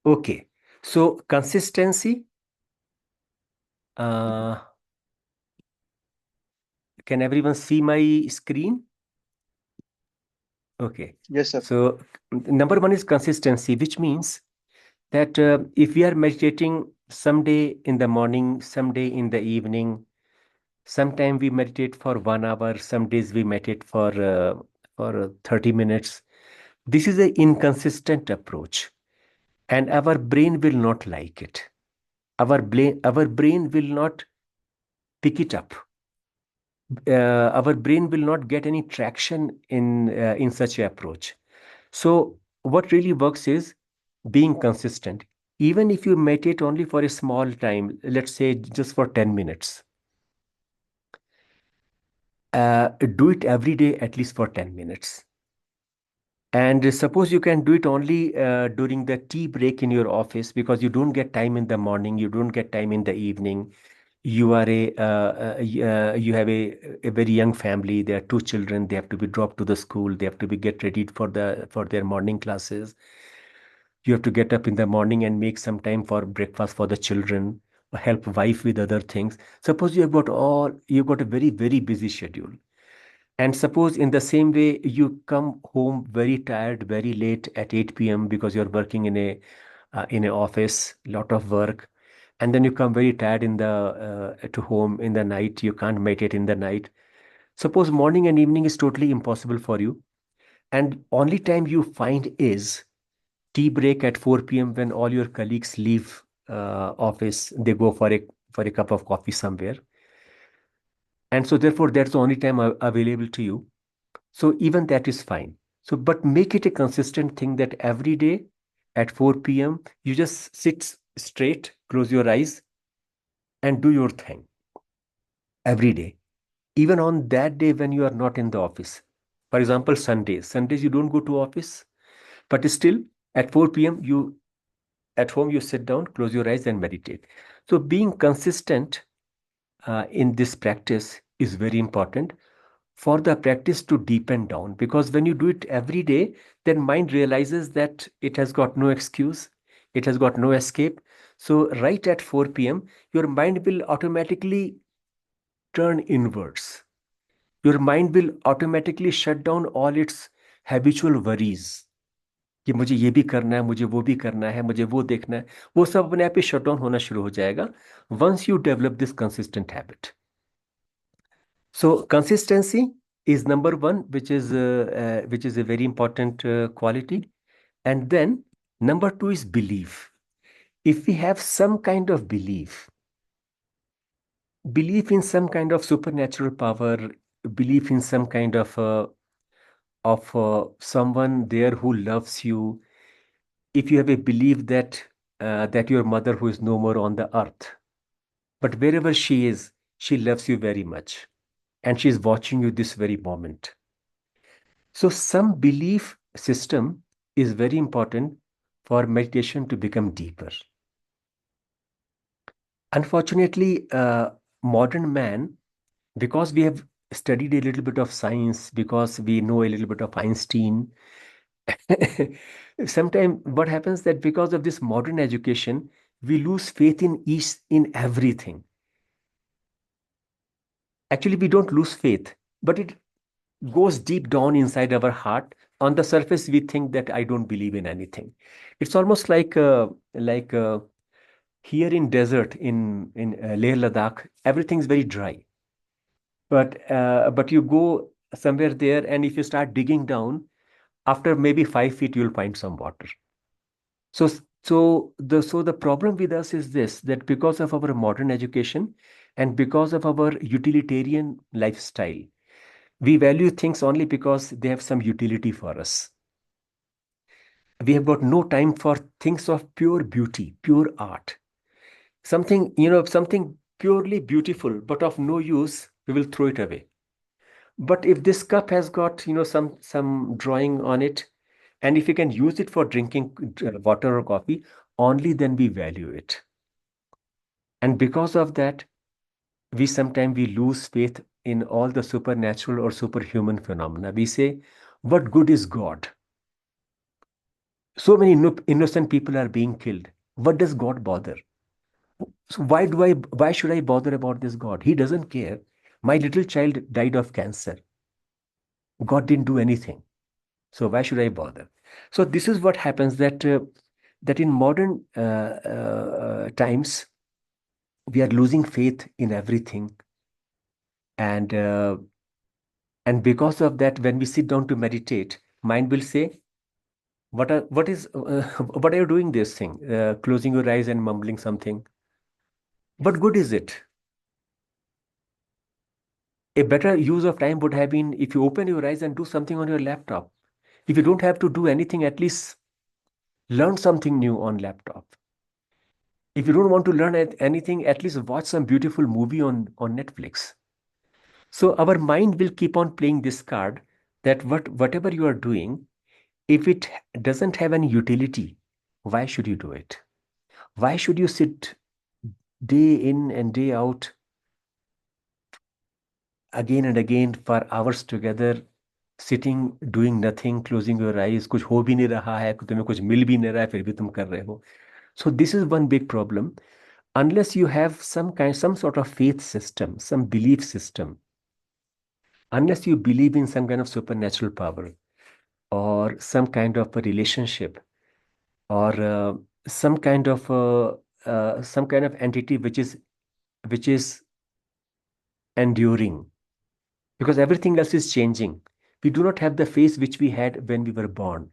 Okay. So consistency, uh, can everyone see my screen? Okay. Yes, sir. So number one is consistency, which means that if we are meditating someday in the morning, someday in the evening, sometime we meditate for 1 hour, some days we meditate for 30 minutes. This is an inconsistent approach, and our brain will not like it. Our brain will not pick it up. Our brain will not get any traction in such an approach. So what really works is being consistent. Even if you meditate only for a small time, let's say just for 10 minutes, do it every day at least for 10 minutes. And suppose you can do it only during the tea break in your office because you don't get time in the morning, you don't get time in the evening. You have a very young family. There are two children. They have to be dropped to the school. They have to be get ready for their morning classes. You have to get up in the morning and make some time for breakfast for the children, help wife with other things. Suppose you've got a very, very busy schedule. And suppose in the same way you come home very tired, very late at 8 p.m. because you're working in a office, lot of work, and then you come very tired in the to home in the night. You can't meditate in the night. Suppose morning and evening is totally impossible for you, and only time you find is tea break at 4 p.m. when all your colleagues leave office. They go for a cup of coffee somewhere, and so therefore that's the only time available to you. So even that is fine. So, but make it a consistent thing that every day at 4 p.m. you just sit straight, close your eyes, and do your thing every day. Even on that day when you are not in the office. For example, Sundays. Sundays you don't go to office, but still at 4 p.m. you at home you sit down, close your eyes, and meditate. So being consistent in this practice is very important for the practice to deepen down, because when you do it every day, then mind realizes that it has got no excuse, it has got no escape. So right at 4 p.m. your mind will automatically turn inwards. Your mind will automatically shut down all its habitual worries कि मुझे ये भी करना है, मुझे वो भी करना है, मुझे वो देखना है। वो सब अपने आप ही शट डाउन होना शुरू हो जाएगा once you develop this consistent habit. So consistency is number one, which is a very important quality. And then number two is belief. If we have some kind of belief in some kind of supernatural power, belief in some kind of someone there who loves you, if you have a belief that your mother who is no more on the earth, but wherever she is, she loves you very much, and she is watching you this very moment. So, some belief system is very important for meditation to become deeper. Unfortunately, modern man, because we have studied a little bit of science, because we know a little bit of Einstein, sometimes what happens that because of this modern education, we lose faith in everything. Actually, we don't lose faith, but it goes deep down inside our heart. On the surface, we think that I don't believe in anything. It's almost like here in desert in Leh Ladakh, everything's very dry. But you go somewhere there, and if you start digging down, after maybe 5 feet, you'll find some water. So the problem with us is this, that because of our modern education and because of our utilitarian lifestyle, we value things only because they have some utility for us. We have got no time for things of pure beauty, pure art. Something purely beautiful, but of no use, we will throw it away. But if this cup has got, some drawing on it, and if you can use it for drinking water or coffee, only then we value it. And because of that, we lose faith in all the supernatural or superhuman phenomena. We say, what good is God? So many innocent people are being killed. What does God bother? So why should I bother about this God? He doesn't care. My little child died of cancer. God didn't do anything. So why should I bother? So this is what happens, that in modern times we are losing faith in everything, and because of that, when we sit down to meditate, mind will say, what are you doing this thing, closing your eyes and mumbling something? What good is it? A better use of time would have been if you open your eyes and do something on your laptop. If you don't have to do anything, at least learn something new on laptop. If you don't want to learn anything, at least watch some beautiful movie on Netflix. So our mind will keep on playing this card, that whatever you are doing, if it doesn't have any utility, why should you do it? Why should you sit day in and day out, again and again, for hours together, sitting doing nothing, closing your eyes? कुछ हो भी नहीं रहा है, तुम्हें कुछ मिल भी नहीं रहा है, फिर भी तुम कर रहे हो. So this is one big problem. Unless you have some sort of faith system, some belief system, unless you believe in some kind of supernatural power, or some kind of a relationship, or some kind of entity which is enduring, because everything else is changing. We do not have the face which we had when we were born.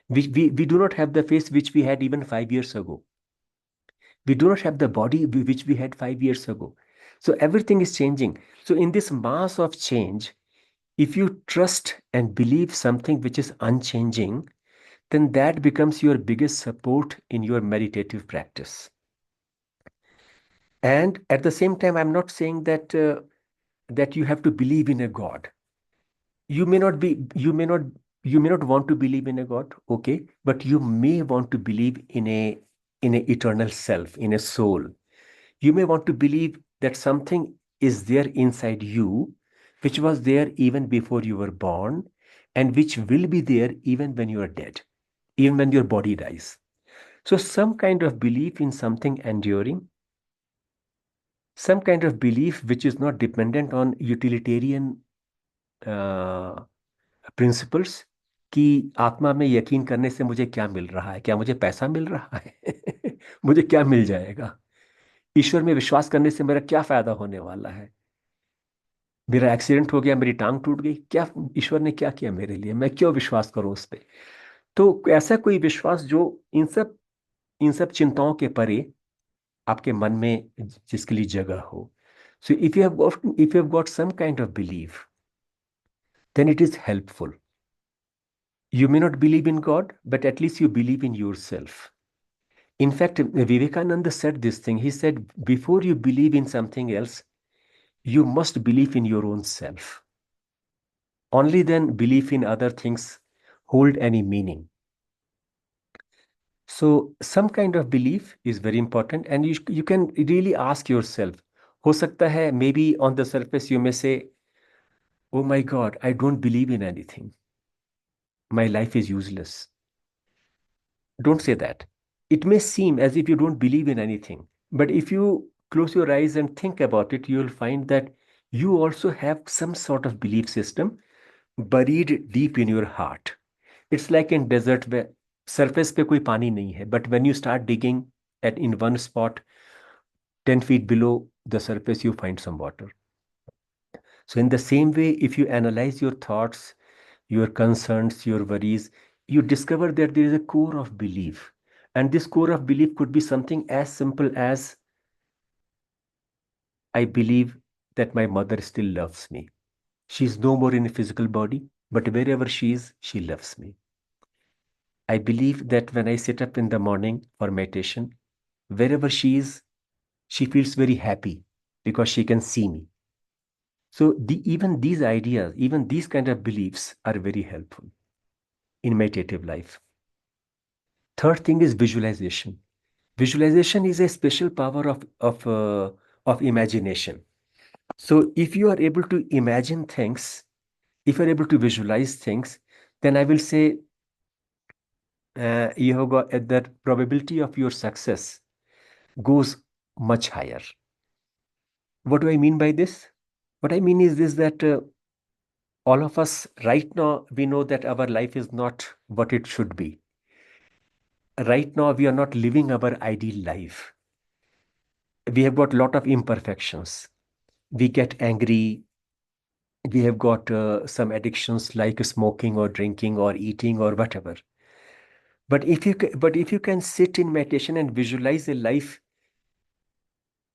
We do not have the face which we had even 5 years ago. We do not have the body which we had 5 years ago. So everything is changing. So in this mass of change, if you trust and believe something which is unchanging, then that becomes your biggest support in your meditative practice. And at the same time, I'm not saying that you have to believe in a God. You may not be, you may not want to believe in a God, okay, but you may want to believe in a eternal self, in a soul. You may want to believe that something is there inside you, which was there even before you were born, and which will be there even when you are dead, even when your body dies. So, some kind of belief in something enduring, some kind of belief which is not dependent on utilitarian principles, कि आत्मा में यकीन करने से मुझे क्या मिल रहा है, क्या मुझे पैसा मिल रहा है मुझे क्या मिल जाएगा, ईश्वर में विश्वास करने से मेरा क्या फायदा होने वाला है, मेरा एक्सीडेंट हो गया, मेरी टांग टूट गई, क्या ईश्वर ने क्या किया मेरे लिए, मैं क्यों विश्वास करूं उस पे? तो ऐसा कोई विश्वास जो इन सब चिंताओं के परे आपके मन में जिसके लिए जगह हो. So if you have got some kind of belief, then it is helpful. You may not believe in God, but at least you believe in yourself. In fact, Vivekananda said this thing. He said, before you believe in something else, you must believe in your own self. Only then belief in other things hold any meaning. So some kind of belief is very important, and you can really ask yourself. हो सकता है, maybe on the surface you may say, oh my God, I don't believe in anything. My life is useless. Don't say that. It may seem as if you don't believe in anything, but if you close your eyes and think about it, you will find that you also have some sort of belief system buried deep in your heart. It's like in desert where surface पे कोई पानी नहीं है, but when you start digging at in one spot, 10 feet below the surface, you find some water. So in the same way, if you analyze your thoughts, your concerns, your worries, you discover that there is a core of belief. And this core of belief could be something as simple as, I believe that my mother still loves me. She's no more in a physical body, but wherever she is, she loves me. I believe that when I sit up in the morning for meditation, wherever she is, she feels very happy because she can see me. So even these ideas, even these kind of beliefs are very helpful in meditative life. Third thing is visualization. Visualization is a special power of imagination. So if you are able to imagine things, if you are able to visualize things, then I will say you have got the probability of your success goes much higher. What do I mean by this? What I mean is this, that all of us right now, we know that our life is not what it should be. Right now, we are not living our ideal life. We have got a lot of imperfections. We get angry. We have got some addictions like smoking or drinking or eating or whatever. But if you can sit in meditation and visualize a life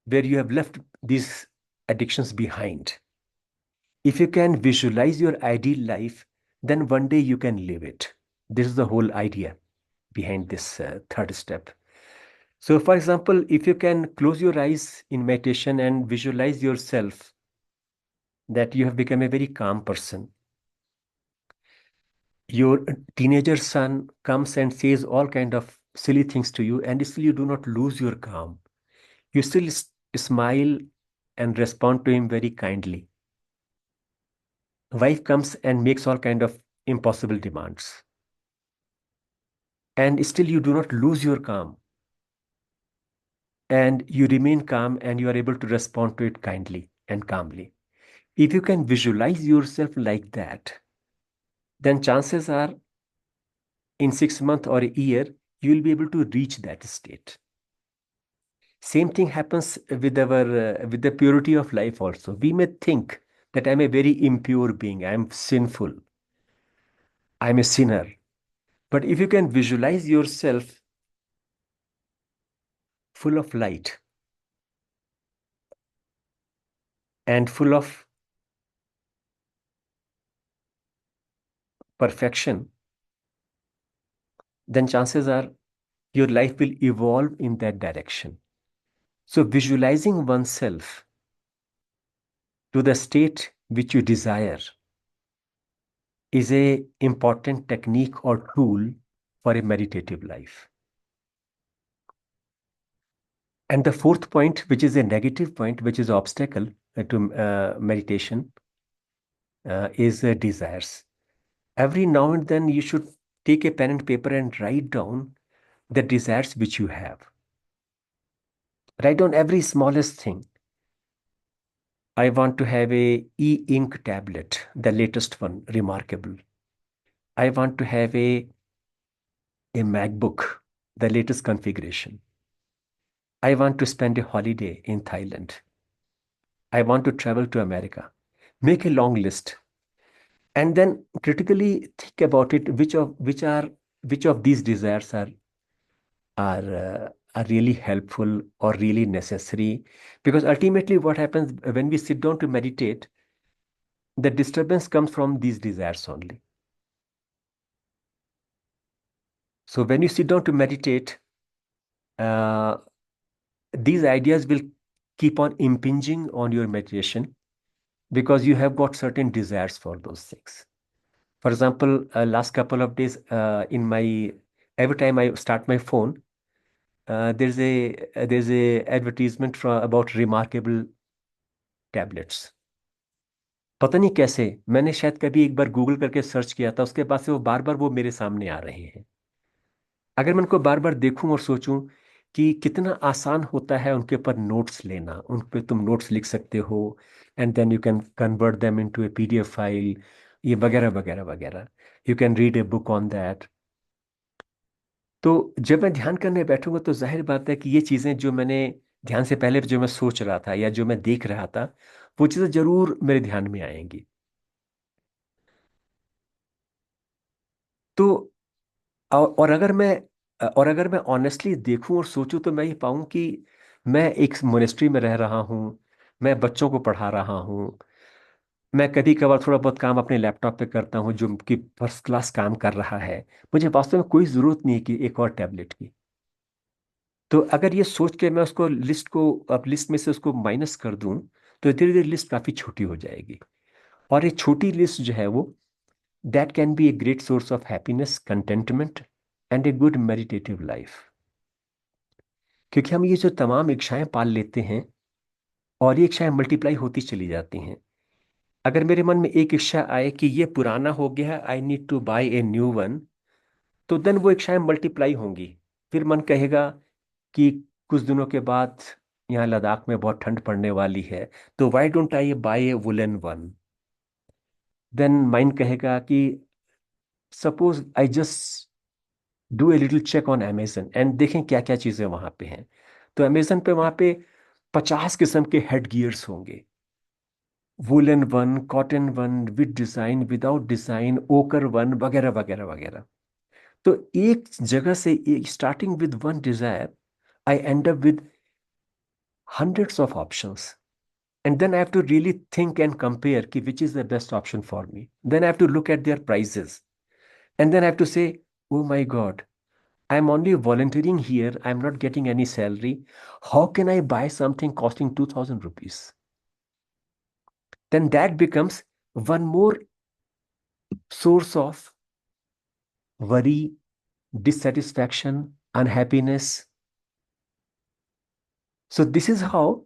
where you have left these addictions behind, if you can visualize your ideal life, then one day you can live it. This is the whole idea behind this third step. So, for example, if you can close your eyes in meditation and visualize yourself that you have become a very calm person, your teenager son comes and says all kind of silly things to you, and still you do not lose your calm. You still smile and respond to him very kindly. Wife comes and makes all kind of impossible demands, and still you do not lose your calm, and you remain calm and you are able to respond to it kindly and calmly. If you can visualize yourself like that, then chances are in 6 months or a year, you will be able to reach that state. Same thing happens with the purity of life also. We may think that I'm a very impure being, I'm sinful, I'm a sinner. But if you can visualize yourself full of light and full of perfection, then chances are your life will evolve in that direction. So visualizing oneself to the state which you desire is a important technique or tool for a meditative life. And the fourth point, which is a negative point, which is obstacle to meditation, is desires. Every now and then you should take a pen and paper and write down the desires which you have. Write down every smallest thing. I want to have a e-ink tablet, the latest one, remarkable. I want to have a MacBook, the latest configuration. I want to spend a holiday in Thailand. I want to travel to America. Make a long list and then critically think about it. Which of these desires are really helpful or really necessary? Because ultimately, what happens when we sit down to meditate, the disturbance comes from these desires only. So when you sit down to meditate, uh, these ideas will keep on impinging on your meditation because you have got certain desires for those things. For example, last couple of days, in my every time I start my phone, there's a advertisement from about remarkable tablets. पता नहीं कैसे मैंने शायद कभी एक बार Google करके search किया था, उसके बाद से वो बार बार वो मेरे सामने आ रहे हैं। अगर मैं उनको बार बार देखूं और सोचूं कि कितना आसान होता है उनके ऊपर नोट्स लेना, उन पे तुम नोट्स लिख सकते हो and then you can convert them into a PDF file, ये वगैरह वगैरह वगैरह। You can read a book on that. तो जब मैं ध्यान करने बैठूंगा तो जाहिर बात है कि ये चीज़ें जो मैंने ध्यान से पहले जो मैं सोच रहा था या जो मैं देख रहा था, वो चीज़ें जरूर मेरे ध्यान में आएंगी। तो और अगर मैं ऑनेस्टली देखूं और सोचूं तो मैं ये पाऊं कि मैं एक मोनेस्ट्री में रह रहा हूं, मैं बच्चों को पढ़ा रहा हूं, मैं कभी कभार थोड़ा बहुत काम अपने लैपटॉप पे करता हूं जो कि फर्स्ट क्लास काम कर रहा है। मुझे वास्तव में कोई ज़रूरत नहीं है कि एक और टैबलेट की। तो अगर ये सोच के मैं उसको लिस्ट को अब लिस्ट में से उसको माइनस कर दूं, तो धीरे धीरे लिस्ट काफ़ी छोटी हो जाएगी। और एक छोटी लिस्ट जो है वो that can be a great source of happiness, containment and a good meditative life. क्योंकि हम ये जो तमाम इच्छाएं पाल लेते हैं और ये इच्छाएं मल्टीप्लाई होती चली जाती हैं। अगर मेरे मन में एक इच्छा आए कि ये पुराना हो गया है, I need to buy a new one, तो देन वो इच्छाएं मल्टीप्लाई होंगी। फिर मन कहेगा कि कुछ दिनों के बाद यहाँ लद्दाख में बहुत ठंड पड़ने वाली है, तो why don't I buy a woollen one. Then mind कहेगा कि suppose I just do a little check on Amazon and देखें क्या क्या चीज़ें वहाँ पे हैं। तो अमेजन पे वहाँ पे 50 किस्म के हेड गियर्स होंगे, woollen one, cotton one, with design, without design, ओकर वन, वगैरह वगैरह वगैरह। तो एक जगह से, starting with one Dzire, I and up with hundreds of options. And then I have to really think and compare ki which is the best option for me. Then I have to look at their prices. And then I have to say, oh my God, I'm only volunteering here. I'm not getting any salary. How can I buy something costing 2000 rupees? Then that becomes one more source of worry, dissatisfaction, unhappiness. So this is how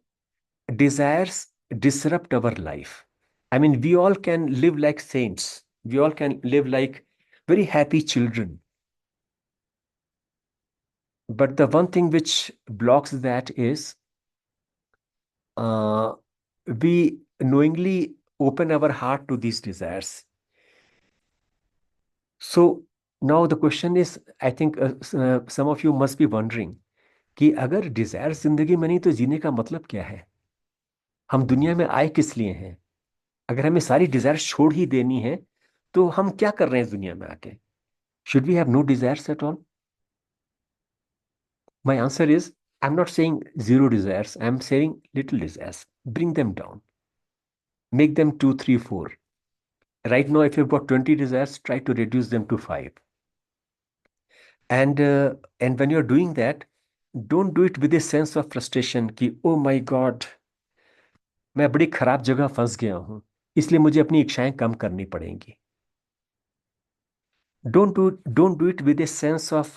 desires disrupt our life. I mean, we all can live like saints. We all can live like very happy children. But the one thing which blocks that is uh, we knowingly open our heart to these desires. So now the question is, I think some of you must be wondering कि अगर Dzire जिंदगी में नहीं तो जीने का मतलब क्या है? हम दुनिया में आए किस लिए हैं? अगर हमें सारी डिजायर छोड़ ही देनी है तो हम क्या कर रहे हैं इस दुनिया में आके? Should we have no desires at all? My answer is I'm not saying zero desires. I'm saying little desires. Bring them down. Make them two, three, four. Right now, if you've got 20 desires, try to reduce them to five. And when you're doing that, don't do it with a sense of frustration कि oh my God, मैं बड़ी खराब जगह फंस गया हूँ, इसलिए मुझे अपनी इच्छाएं कम करनी पड़ेंगी. Don't do it with a sense of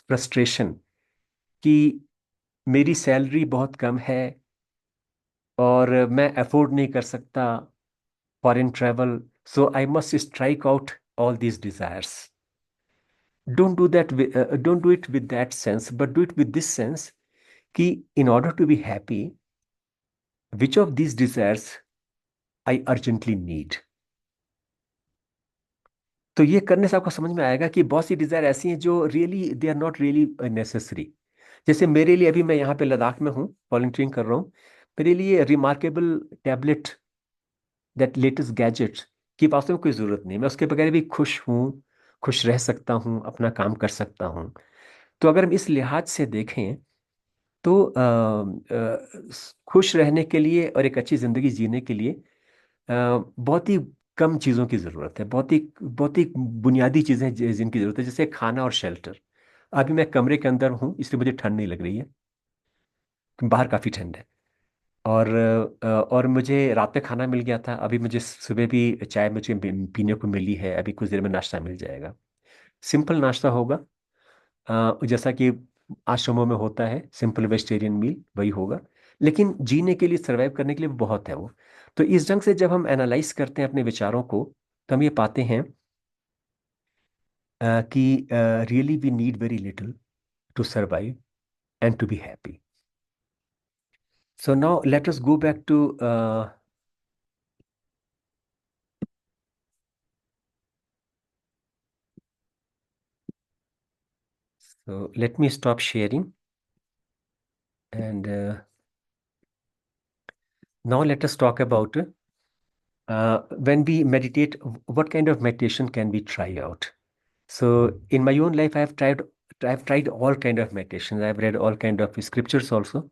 frustration कि मेरी सैलरी बहुत कम है और मैं अफोर्ड नहीं कर सकता foreign travel, so I must strike out all these desires. Don't do it with that sense, but do it with this sense कि in order to be happy, which of these desires I urgently need. तो ये करने से आपको समझ में आएगा कि बहुत सी डिजायर ऐसी हैं जो really they are not really necessary. जैसे मेरे लिए, अभी मैं यहाँ पे लद्दाख में हूँ, वॉलंटियरिंग कर रहा हूँ, मेरे लिए remarkable tablet, that latest gadget की वास्तव में कोई ज़रूरत नहीं. मैं उसके बगैर भी खुश हूँ, खुश रह सकता हूँ, अपना काम कर सकता हूँ. तो अगर हम इस लिहाज से देखें तो खुश रहने के लिए और एक अच्छी ज़िंदगी जीने के लिए बहुत ही कम चीज़ों की ज़रूरत है. बहुत ही बुनियादी चीज़ें जिनकी ज़रूरत है, जैसे खाना और शेल्टर. अभी मैं कमरे के अंदर हूँ इसलिए मुझे ठंड नहीं लग रही है, बाहर काफ़ी ठंड है. और मुझे रात में खाना मिल गया था, अभी मुझे सुबह भी चाय मुझे पीने को मिली है, अभी कुछ देर में नाश्ता मिल जाएगा. सिंपल नाश्ता होगा, जैसा कि आश्रमों में होता है, सिंपल वेजिटेरियन मील वही होगा. लेकिन जीने के लिए, सरवाइव करने के लिए बहुत है वो. तो इस ढंग से जब हम एनालाइज करते हैं अपने विचारों को, तो हम ये पाते हैं कि really we need very little to survive and to be happy. So now let us go back to so let me stop sharing and now let us talk about when we meditate, what kind of meditation can we try out? So in my own life, I've tried all kind of meditations. I've read all kind of scriptures also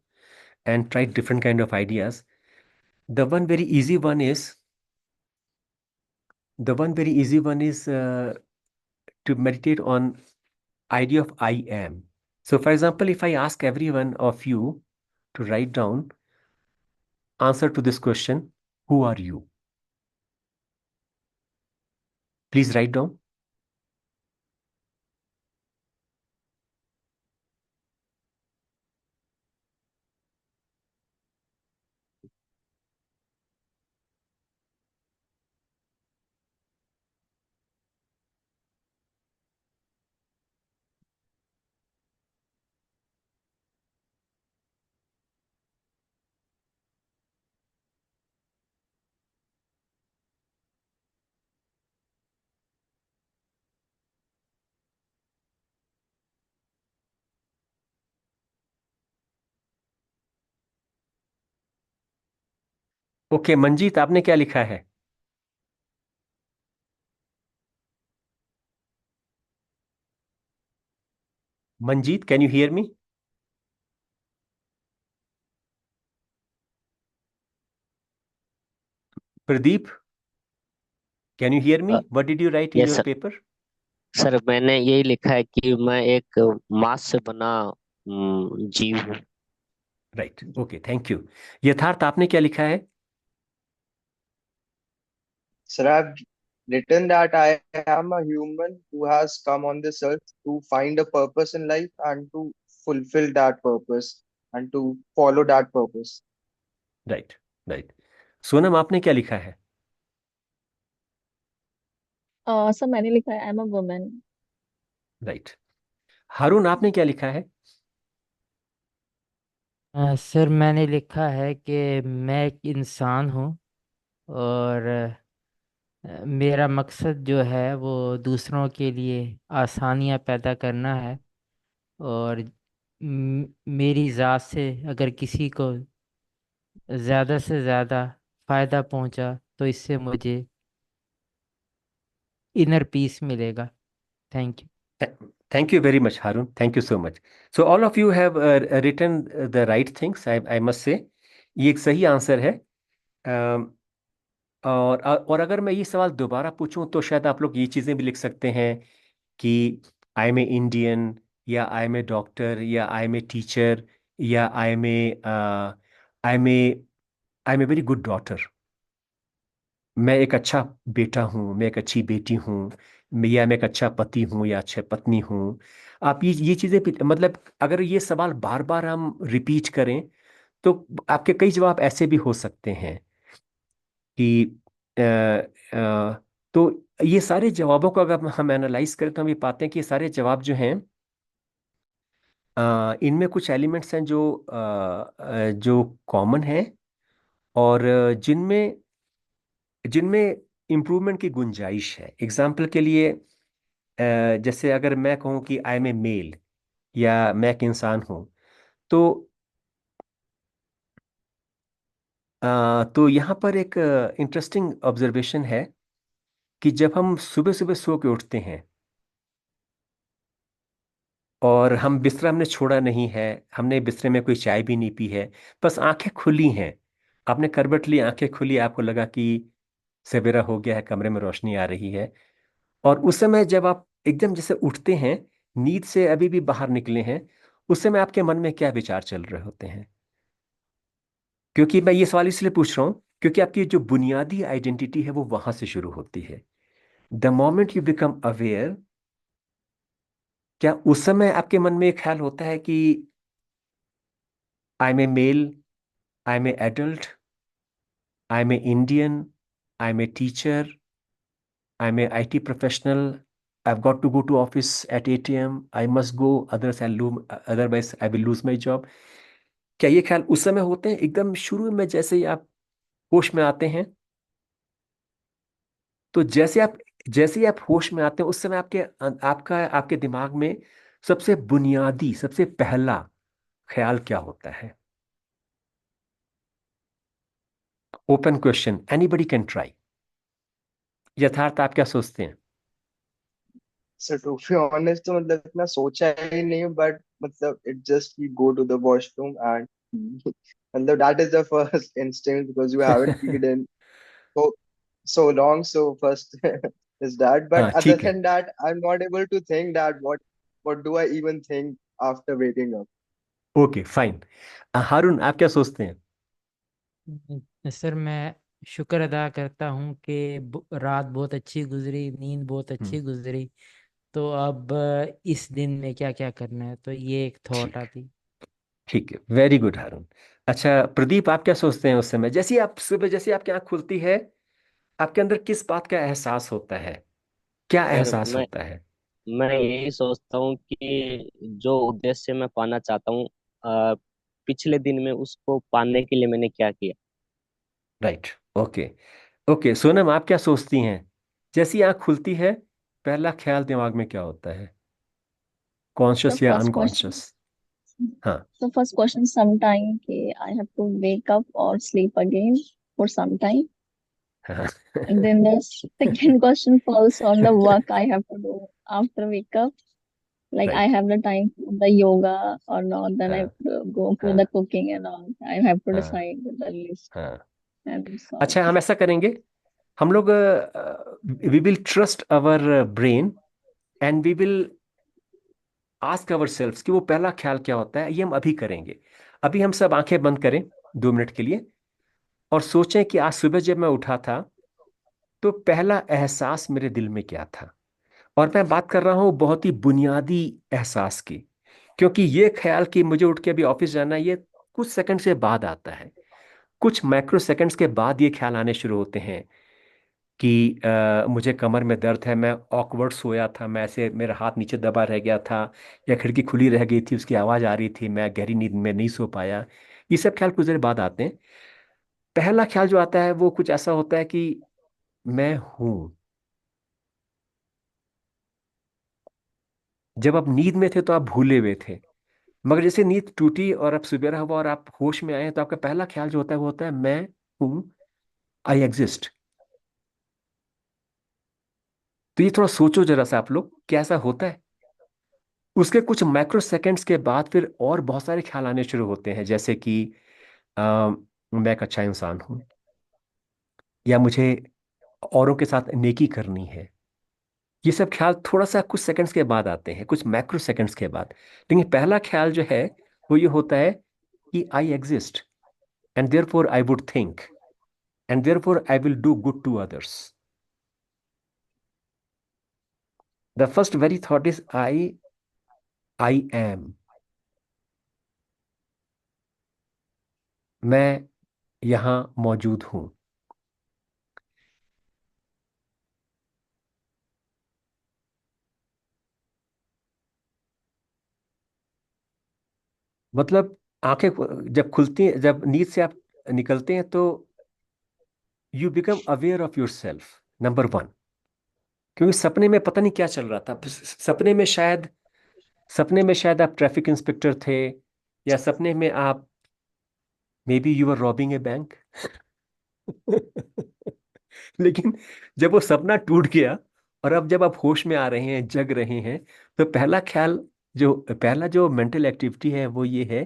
and tried different kind of ideas. The one very easy one is to meditate on idea of I am. So for example, if I ask every one of you to write down answer to this question, who are you? Please write down. Okay Manjeet, आपने क्या लिखा है? Manjeet, can you hear me? Pradeep, can you hear me? What did you right in yes your sir. Paper? Sir मैंने यही लिखा है कि मैं एक मांस से बना जीव हूँ। Right, okay, thank you. यथार्थ, आपने क्या लिखा है? Sir, I've written that I am a human who has come on this earth to find a purpose in life and to fulfill that purpose and to follow that purpose. Right, right. Sonam, आपने क्या लिखा है? Sir मैंने लिखा है I am a women. Right. Haroon, आपने क्या लिखा है? सर मैंने लिखा है कि मैं एक इंसान हूँ, और मेरा मकसद जो है वो दूसरों के लिए आसानियाँ पैदा करना है। और मेरी ज़ात से अगर किसी को ज़्यादा से ज़्यादा फ़ायदा पहुंचा तो इससे मुझे इनर पीस मिलेगा। Thank you. Thank you very much, Harun. Thank you so much. So all of you have written the right things, I must say. ये एक सही आंसर है। अम, और अगर मैं ये सवाल दोबारा पूछूं तो शायद आप लोग ये चीज़ें भी लिख सकते हैं कि आई एम ए इंडियन, या आई एम ए डॉक्टर, या आई एम ए टीचर, या I am a I am a very good daughter. मैं एक अच्छा बेटा हूँ, मैं एक अच्छी बेटी हूँ, या मैं एक अच्छा पति हूँ या अच्छा पत्नी हूँ। आप ये चीज़ें मतलब अगर ये सवाल बार बार हम रिपीट करें तो आपके कई जवाब ऐसे भी हो सकते हैं कि तो ये सारे जवाबों को अगर हम एनालाइज करें तो हम ये पाते हैं कि ये सारे जवाब जो हैं, इनमें कुछ एलिमेंट्स हैं जो कॉमन हैं, और जिनमें जिनमें इम्प्रूवमेंट की गुंजाइश है। एग्जाम्पल के लिए, जैसे अगर मैं कहूँ कि आई एम ए मेल, या मैं एक इंसान हूँ, तो तो यहाँ पर एक इंटरेस्टिंग ऑब्जर्वेशन है कि जब हम सुबह सुबह सो के उठते हैं और हम बिस्तर हमने छोड़ा नहीं है, हमने बिस्तरे में कोई चाय भी नहीं पी है, बस आंखें खुली हैं, आपने करवट ली, आंखें खुली, आपको लगा कि सवेरा हो गया है, कमरे में रोशनी आ रही है, और उस समय जब आप एकदम जैसे उठते हैं, नींद से अभी भी बाहर निकले हैं, उस समय आपके मन में क्या विचार चल रहे होते हैं? क्योंकि मैं ये सवाल इसलिए पूछ रहा हूँ क्योंकि आपकी जो बुनियादी आइडेंटिटी है वो वहां से शुरू होती है। The moment you become aware, क्या उस समय आपके मन में एक ख्याल होता है कि I am a male, I am a adult, I am a Indian, I am a teacher, I am a IT professional, I've got to go to office at 8 a.m. I must go, otherwise I will lose my job. क्या ये ख्याल उस समय होते हैं एकदम शुरू में जैसे ही आप होश में आते हैं? तो जैसे ही आप होश में आते हैं उस समय आपके दिमाग में सबसे बुनियादी, सबसे पहला ख्याल क्या होता है? Open question, anybody can try. यथार्थ, आप क्या सोचते हैं? So to be honest, तो मतलब इतना सोचा ही नहीं, but मतलब it just we go to the washroom and मतलब that is the first instinct because you haven't peed in so so long. So first is that, but हाँ, other ठीक है। than that, I'm not able to think that what do I even think after waking up. Okay, fine. Haroon, आप क्या सोचते हैं? Sir मैं शुक्र अदा करता हूँ कि रात बहुत अच्छी गुजरी, नींद बहुत हम्म, अच्छी गुजरी। तो अब इस दिन में क्या क्या करना है, तो ये एक थॉट ठीक, आती। ठीक है, वेरी गुड हारून। अच्छा प्रदीप, आप क्या सोचते हैं उस समय जैसे ही आप सुबह जैसे ही आपकी आंख खुलती है, आपके अंदर किस बात का एहसास होता है? क्या सर एहसास होता है? मैं यही सोचता हूँ कि जो उद्देश्य मैं पाना चाहता हूँ, अ, पिछले दिन में उसको पाने के लिए मैंने क्या किया। Right, okay. ओके सोनम, आप क्या सोचती हैं जैसी आंख खुलती है, पहला ख्याल दिमाग में क्या होता है? The कॉन्शियस या first question. अनकॉन्शियस? हाँ, The first question sometime कि I have to wake up or sleep again. for some time. हाँ। And then the second question falls on the work I have to do after wake up. Like I right. have the time for the yoga or not, then I हाँ have to go for हाँ the cooking and all. I have to हाँ decide the list हाँ। and so. अच्छा, हम ऐसा करेंगे, हम लोग we will trust our brain and we will ask ourselves कि वो पहला ख्याल क्या होता है। ये हम अभी करेंगे। अभी हम सब आंखें बंद करें 2 मिनट के लिए और सोचें कि आज सुबह जब मैं उठा था तो पहला एहसास मेरे दिल में क्या था। और मैं बात कर रहा हूँ बहुत ही बुनियादी एहसास की, क्योंकि ये ख्याल कि मुझे उठ के अभी ऑफिस जाना है, ये कुछ सेकंड से बाद आता है। कुछ माइक्रो सेकंड्स के बाद ये ख्याल आने शुरू होते हैं कि मुझे कमर में दर्द है, मैं ऑकवर्ड सोया था, मैं ऐसे मेरा हाथ नीचे दबा रह गया था, या खिड़की खुली रह गई थी, उसकी आवाज़ आ रही थी, मैं गहरी नींद में नहीं सो पाया। ये सब ख्याल कुछ देर बाद आते हैं। पहला ख्याल जो आता है वो कुछ ऐसा होता है कि मैं हूं। जब आप नींद में थे तो आप भूले हुए थे, मगर जैसे नींद टूटी और अब सवेरा हुआ और आप होश में आए हैं तो आपका पहला ख्याल जो होता है वो होता है मैं हूं, आई एग्जिस्ट। तो ये थोड़ा सोचो जरा सा आप लोग, क्या ऐसा होता है? उसके कुछ माइक्रो सेकंड्स के बाद फिर और बहुत सारे ख्याल आने शुरू होते हैं, जैसे कि मैं एक अच्छा इंसान हूं, या मुझे औरों के साथ नेकी करनी है। ये सब ख्याल थोड़ा सा कुछ सेकंड्स के बाद आते हैं, कुछ माइक्रो सेकंड्स के बाद। लेकिन पहला ख्याल जो है वो ये होता है कि I exist and therefore I would think and therefore I will do good to others. The first very thought is I am. मैं यहां मौजूद हूं। मतलब आंखें जब खुलती हैं, जब नींद से आप निकलते हैं तो you become aware of your self, number one. क्योंकि सपने में पता नहीं क्या चल रहा था। सपने में शायद आप ट्रैफिक इंस्पेक्टर थे, या सपने में आप maybe you are robbing a bank. लेकिन जब वो सपना टूट गया और अब जब आप होश में आ रहे हैं, जग रहे हैं, तो पहला जो मेंटल एक्टिविटी है वो ये है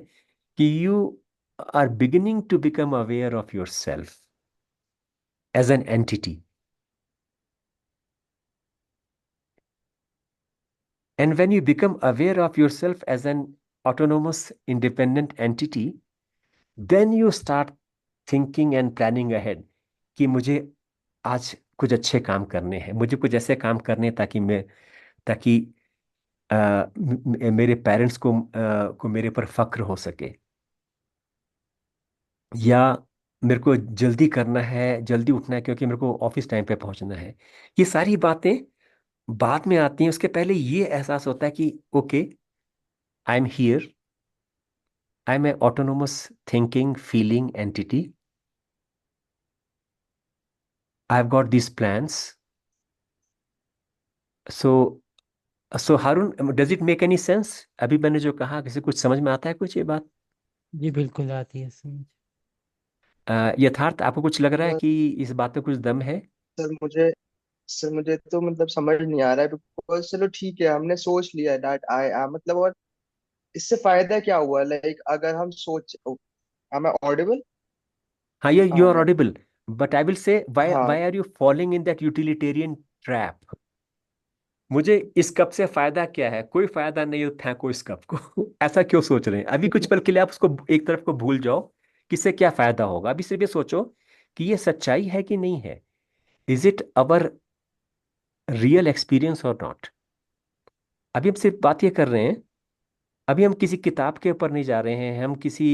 कि you are beginning to become aware of yourself as an entity. And when you become aware of yourself as an autonomous, independent entity, then you start thinking and planning ahead कि मुझे आज कुछ अच्छे काम करने हैं, मुझे कुछ ऐसे काम करने हैं ताकि मेरे पेरेंट्स को मेरे पर फक्र हो सके, या मेरे को जल्दी करना है, जल्दी उठना है क्योंकि मेरे को ऑफिस टाइम पे पहुंचना है। ये सारी बातें बाद में आती हैं। उसके पहले ये एहसास होता है कि okay, I am here, I'm an autonomous thinking, feeling entity. I've got these plans. So, so Harun, does it make any sense? अभी मैंने जो कहा, किसी कुछ समझ में आता है कुछ ये बात? जी बिल्कुल आती है समझ। यथार्थ आपको कुछ लग रहा है अ, कि इस बात में कुछ दम है? सर मुझे सर मुझे तो मतलब समझ नहीं आ रहा है, बिकॉज चलो ठीक है, हमने सोच लिया दैट आई एम, मतलब और इससे फायदा क्या हुआ? लाइक अगर हम सोच, am I audible? हाँ, ये यू आर हाँ audible, but I will say why हाँ। Why are you following in that utilitarian trap? मुझे इस कप से फायदा क्या है? कोई फायदा नहीं है, फेंको इस कप को। ऐसा क्यों सोच रहे हैं? अभी कुछ पल के लिए आप उसको एक तरफ को भूल जाओ, किससे क्या फायदा होगा। अभी सिर्फ ये सोचो कि ये सच्चाई है कि नहीं है। Is it our real experience और नॉट? अभी हम सिर्फ बात ये कर रहे हैं, अभी हम किसी किताब के ऊपर नहीं जा रहे हैं, हम किसी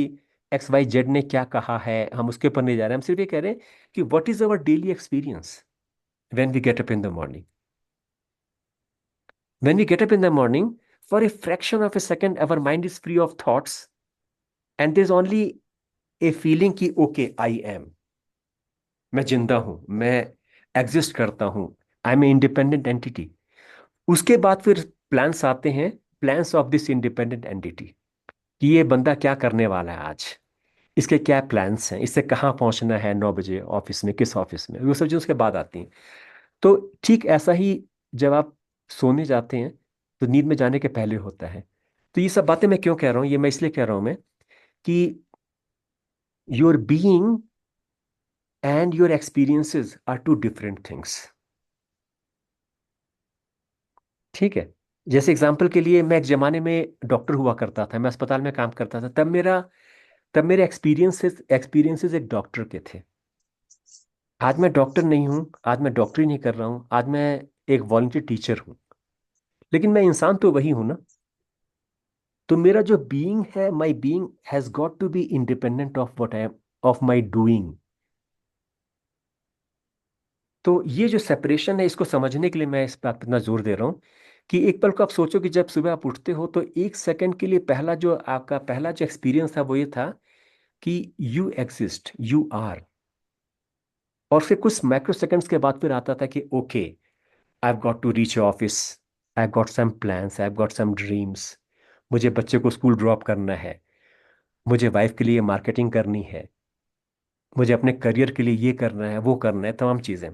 XYZ ने क्या कहा है हम उसके ऊपर नहीं जा रहे हैं। हम सिर्फ ये कह रहे हैं कि what is our daily experience when we get up in the morning. When we get up in the morning, for a fraction of a second, our mind is free of thoughts, and there's only a feeling कि okay, I am, मैं जिंदा हूं, मैं exist करता हूं, I am a independent entity. उसके बाद फिर प्लान्स आते हैं, plans of this independent entity, कि ये बंदा क्या करने वाला है आज, इसके क्या प्लान्स हैं, इससे कहाँ पहुंचना है 9 बजे ऑफिस में, किस ऑफिस में, वो सब चीज़ उसके बाद आती हैं। तो ठीक ऐसा ही जब आप सोने जाते हैं तो नींद में जाने के पहले होता है। तो ये सब बातें मैं क्यों कह रहा हूँ, ये मैं इसलिए कह रहा हूँ मैं कि your being and your experiences are two different things. ठीक है। जैसे एग्जाम्पल के लिए, मैं एक जमाने में डॉक्टर हुआ करता था, मैं अस्पताल में काम करता था, तब मेरे एक्सपीरियंसेस एक्सपीरियंसेस एक डॉक्टर के थे। आज मैं डॉक्टर नहीं हूँ, आज मैं डॉक्टरी नहीं कर रहा हूँ, आज मैं एक वॉलंटियर टीचर हूँ, लेकिन मैं इंसान तो वही हूँ ना। तो मेरा जो बीइंग है, my being has got to be independent of what I am, of my doing. तो ये जो सेपरेशन है, इसको समझने के लिए मैं इस बात पर इतना जोर दे रहा हूँ कि एक पल को आप सोचो कि जब सुबह आप उठते हो तो एक सेकंड के लिए पहला जो आपका पहला जो एक्सपीरियंस था वो ये था कि यू एग्जिस्ट, यू आर। और फिर कुछ माइक्रो सेकंड्स के बाद फिर आता था कि okay, I have got to reach office, I have got some plans, I have got some dreams. मुझे बच्चे को स्कूल ड्रॉप करना है, मुझे वाइफ के लिए मार्केटिंग करनी है, मुझे अपने करियर के लिए ये करना है, वो करना है, तमाम चीज़ें।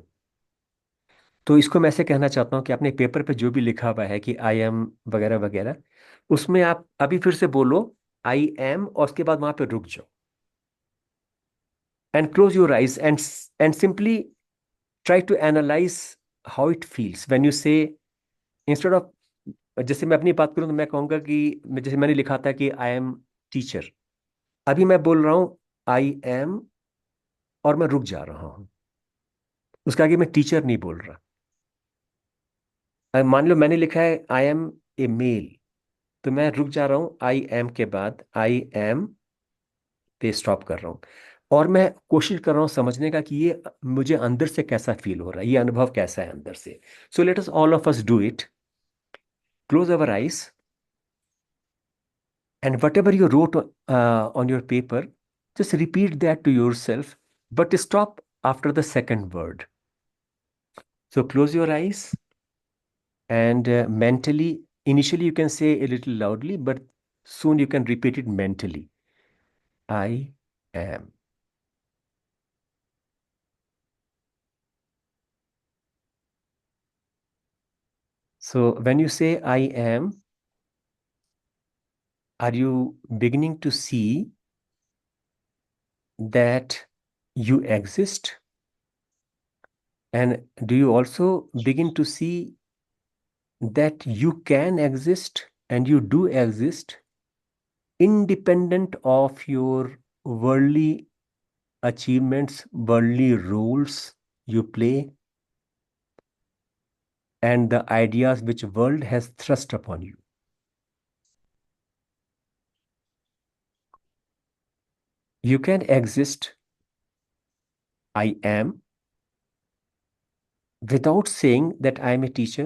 तो इसको मैं ऐसे कहना चाहता हूँ कि अपने पेपर पे जो भी लिखा हुआ है कि आई एम वगैरह वगैरह, उसमें आप अभी फिर से बोलो आई एम, और उसके बाद वहां पे रुक जाओ and close your eyes and simply try to analyse how it feels when you say, instead of, जैसे मैं अपनी बात करूं तो मैं कहूंगा कि जैसे मैंने लिखा था कि आई एम टीचर, अभी मैं बोल रहा हूं आई एम और मैं रुक जा रहा हूं, उसके आगे मैं टीचर नहीं बोल रहा। मान लो मैंने लिखा है आई एम ए मेल, तो मैं रुक जा रहा हूँ आई एम के बाद आई एम पे स्टॉप कर रहा हूँ, और मैं कोशिश कर रहा हूँ समझने का कि ये मुझे अंदर से कैसा फील हो रहा है, ये अनुभव कैसा है अंदर से। So let us all of us do it, close our eyes and whatever you wrote on your paper, just repeat that to yourself, but stop after the second word. So close your eyes and mentally, initially you can say a little loudly, but soon you can repeat it mentally. I am. So when you say I am, are you beginning to see that you exist? And do you also begin to see that you can exist and you do exist independent of your worldly achievements, worldly roles you play, and the ideas which world has thrust upon you? You can exist, I am, without saying that I am a teacher,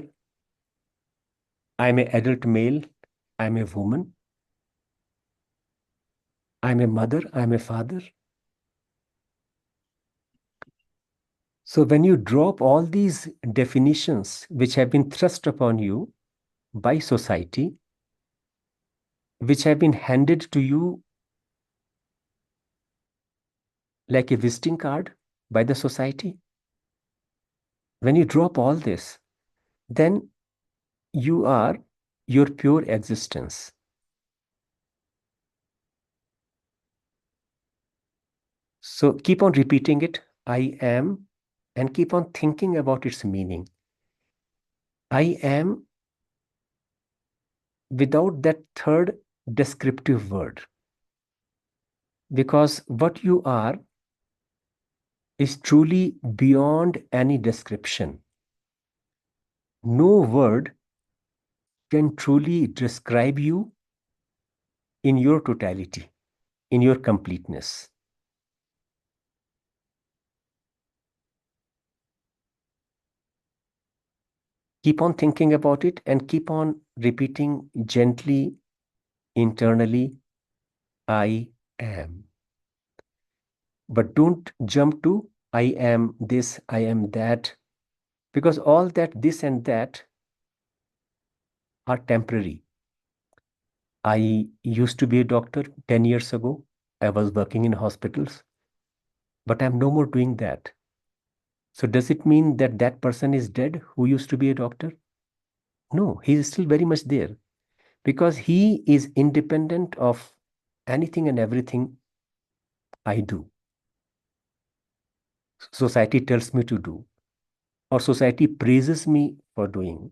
I am an adult male, I am a woman, I am a mother, I am a father. So when you drop all these definitions which have been thrust upon you by society, which have been handed to you like a visiting card by the society, when you drop all this, then you are your pure existence. So keep on repeating it, I am, and keep on thinking about its meaning. I am without that third descriptive word, because what you are is truly beyond any description. No word can truly describe you in your totality, in your completeness. Keep on thinking about it and keep on repeating gently, internally, I am. But don't jump to I am this, I am that, because all that, this and that, are temporary. I used to be a doctor 10 years ago. I was working in hospitals, but I'm no more doing that. So does it mean that that person is dead who used to be a doctor? No, he is still very much there because he is independent of anything and everything I do. Society tells me to do, or society praises me for doing,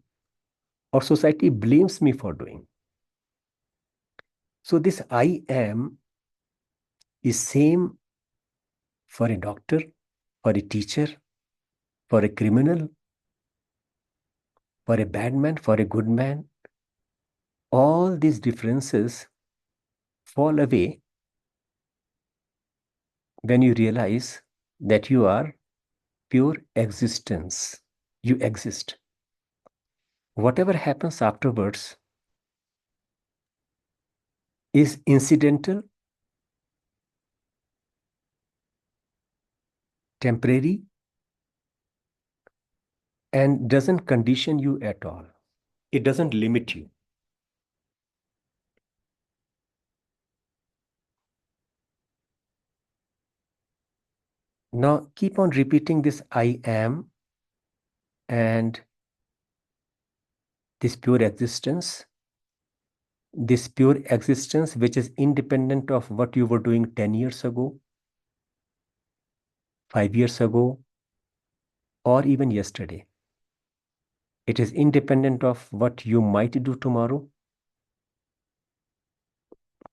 or society blames me for doing. So this I am is same for a doctor, for a teacher, for a criminal, for a bad man, for a good man. All these differences fall away when you realize that you are pure existence. You exist. Whatever happens afterwards is incidental, temporary, and doesn't condition you at all. It doesn't limit you. Now keep on repeating this I am and this pure existence which is independent of what you were doing 10 years ago, 5 years ago, or even yesterday. It is independent of what you might do tomorrow,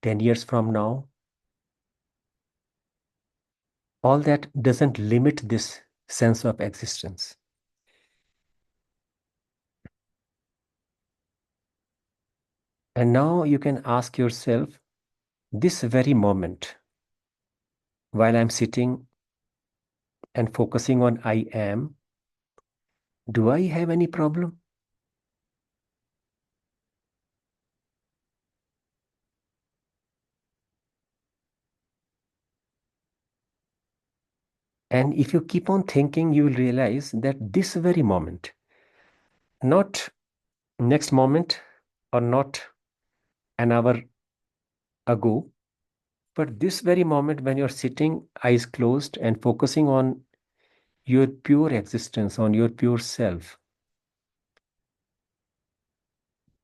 10 years from now. All that doesn't limit this sense of existence. And now you can ask yourself, this very moment, while I'm sitting and focusing on I am, do I have any problem? And if you keep on thinking, you will realize that this very moment, not next moment or not an hour ago, but this very moment when you're sitting, eyes closed and focusing on your pure existence, on your pure self,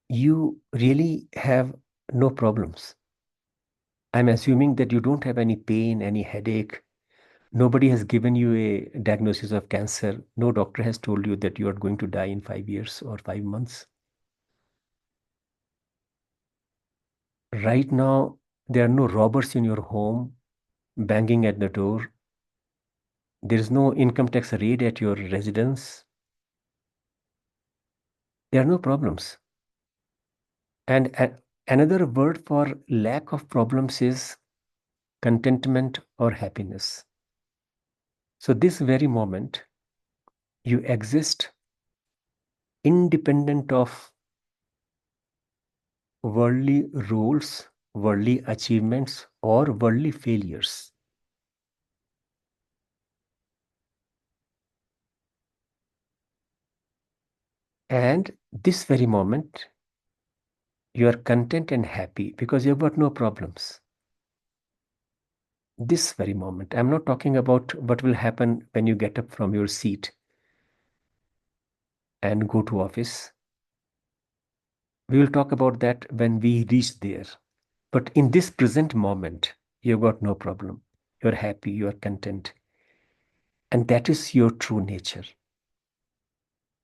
you really have no problems. I'm assuming that you don't have any pain, any headache. Nobody has given you a diagnosis of cancer. No doctor has told you that you are going to die in 5 years or 5 months. Right now, there are no robbers in your home banging at the door. There is no income tax raid at your residence. There are no problems. And another word for lack of problems is contentment or happiness. So this very moment, you exist independent of worldly rules, worldly achievements, or worldly failures. And this very moment, you are content and happy because you've got no problems. This very moment, I'm not talking about what will happen when you get up from your seat and go to office. We will talk about that when we reach there. But in this present moment, you've got no problem. You're happy, you're content. And that is your true nature.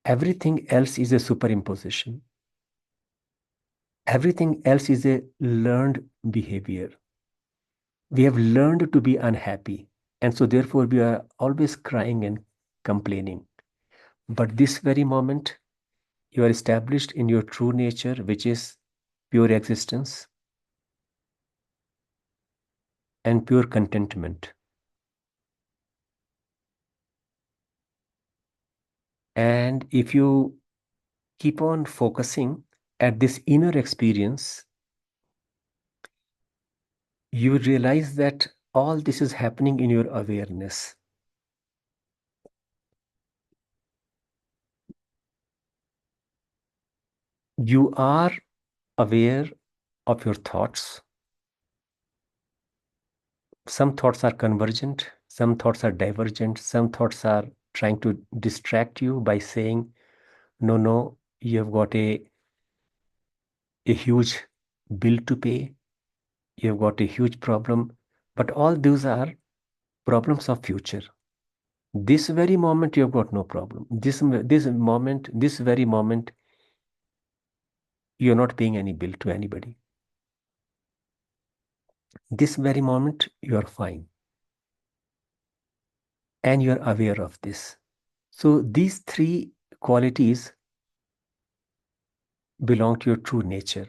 Everything else is a superimposition. Everything else is a learned behavior. We have learned to be unhappy. And so therefore we are always crying and complaining. But this very moment, you are established in your true nature, which is pure existence and pure contentment. And if you keep on focusing at this inner experience, you will realize that all this is happening in your awareness. You are aware of your thoughts. Some thoughts are convergent, some thoughts are divergent, some thoughts are trying to distract you by saying, no, you have got a huge bill to pay, you have got a huge problem. But all those are problems of future. This very moment, you have got no problem. This very moment, you're not paying any bill to anybody. This very moment, you are fine. And you are aware of this. So these three qualities belong to your true nature.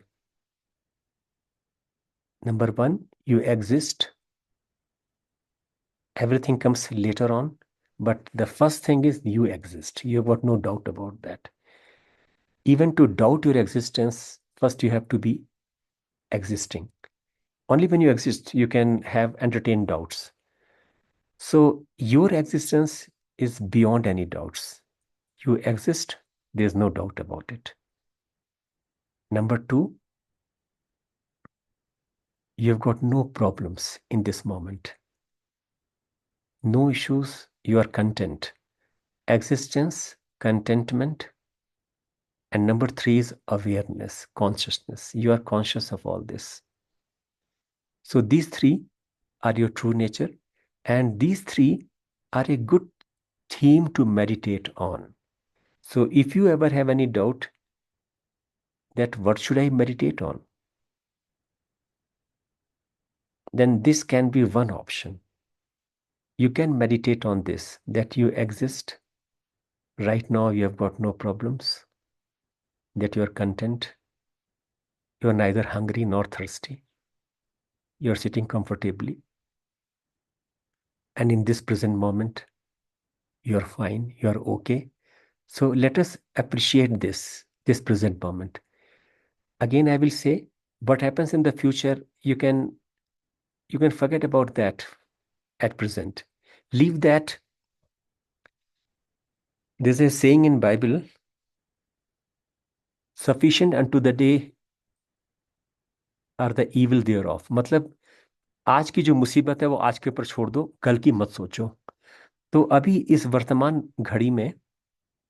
Number one, you exist. Everything comes later on. But the first thing is you exist. You have got no doubt about that. Even to doubt your existence, first you have to be existing. Only when you exist, you can have entertained doubts. So your existence is beyond any doubts. You exist, there's no doubt about it. Number two, you've got no problems in this moment. No issues, you are content. Existence, contentment. And number three is awareness, consciousness. You are conscious of all this. So these three are your true nature. And these three are a good theme to meditate on. So if you ever have any doubt that what should I meditate on, then this can be one option. You can meditate on this, that you exist. Right now, you have got no problems, that you are content. You are neither hungry nor thirsty. You are sitting comfortably. And in this present moment, you are fine, you are okay. So let us appreciate this present moment. Again, I will say, what happens in the future, you can forget about that at present. Leave that. There's a saying in Bible, sufficient unto the day are the evil thereof. मतलब आज की जो मुसीबत है वो आज के ऊपर छोड़ दो, कल की मत सोचो. तो अभी इस वर्तमान घड़ी में,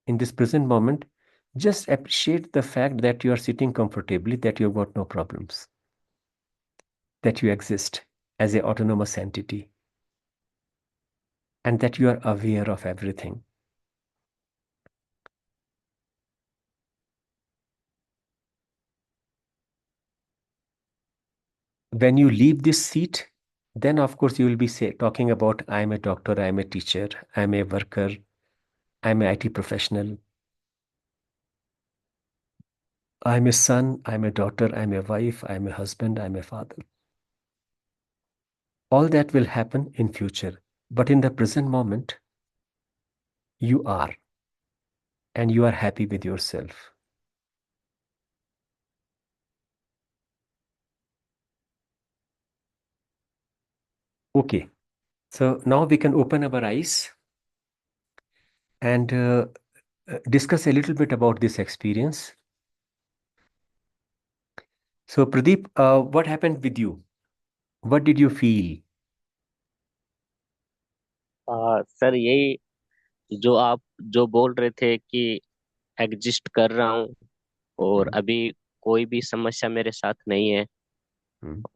in this present moment, just appreciate the fact that you are sitting comfortably, that you've got no problems, that you exist as an autonomous entity, and that you are aware of everything. When you leave this seat, then of course you will be talking about, I am a doctor, I am a teacher, I am a worker, I am an IT professional, I am a son, I am a daughter, I am a wife, I am a husband, I am a father. All that will happen in future. But in the present moment, you are, and you are happy with yourself. Okay, so now we can open our eyes and discuss a little bit about this experience. So Pradeep, what happened with you? What did you feel? Sir यही जो आप जो बोल रहे थे कि exist कर रहा हूँ और अभी कोई भी समस्या मेरे साथ नहीं है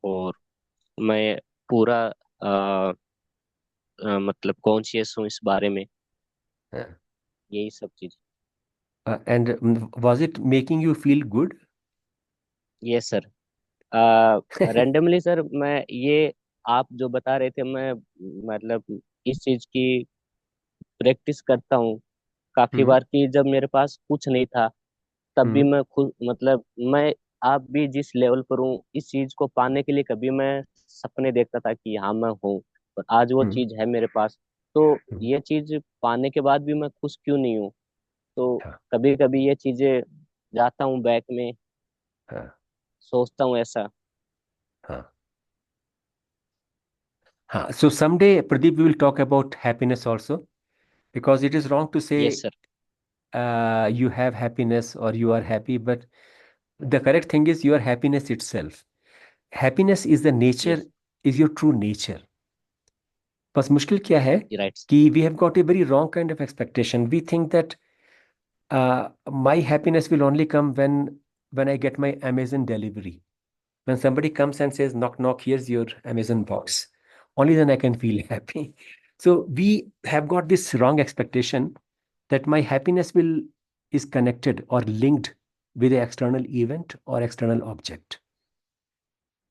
और मैं पूरा मतलब कॉन्शियस हूँ इस बारे में, यही सब चीज. And was it making you feel good? Yes sir. Randomly sir मैं ये आप जो बता रहे थे मैं मतलब इस चीज की प्रैक्टिस करता हूँ काफी बार कि जब मेरे पास कुछ नहीं था तब भी मैं खुद मतलब मैं आप भी जिस लेवल पर हूँ इस चीज को पाने के लिए कभी मैं सपने देखता था कि हाँ मैं हूँ और आज वो चीज है मेरे पास. तो ये चीज पाने के बाद भी मैं खुश क्यों नहीं हूँ. तो हाँ, कभी कभी ये चीजें जाता हूँ बैक में हाँ, सोचता हूँ ऐसा. हाँ. So someday, Pradeep, we will talk about happiness also, because it is wrong to yes say sir. you have happiness or you are happy, but the correct thing is your happiness itself. Happiness is the nature, yes is your true nature. बस मुश्किल क्या है right. कि we have got a very wrong kind of expectation. We think that my happiness will only come when I get my Amazon delivery. When somebody comes and says, knock, knock, here's your Amazon box, only then I can feel happy. So we have got this wrong expectation that my happiness is connected or linked with an external event or external object.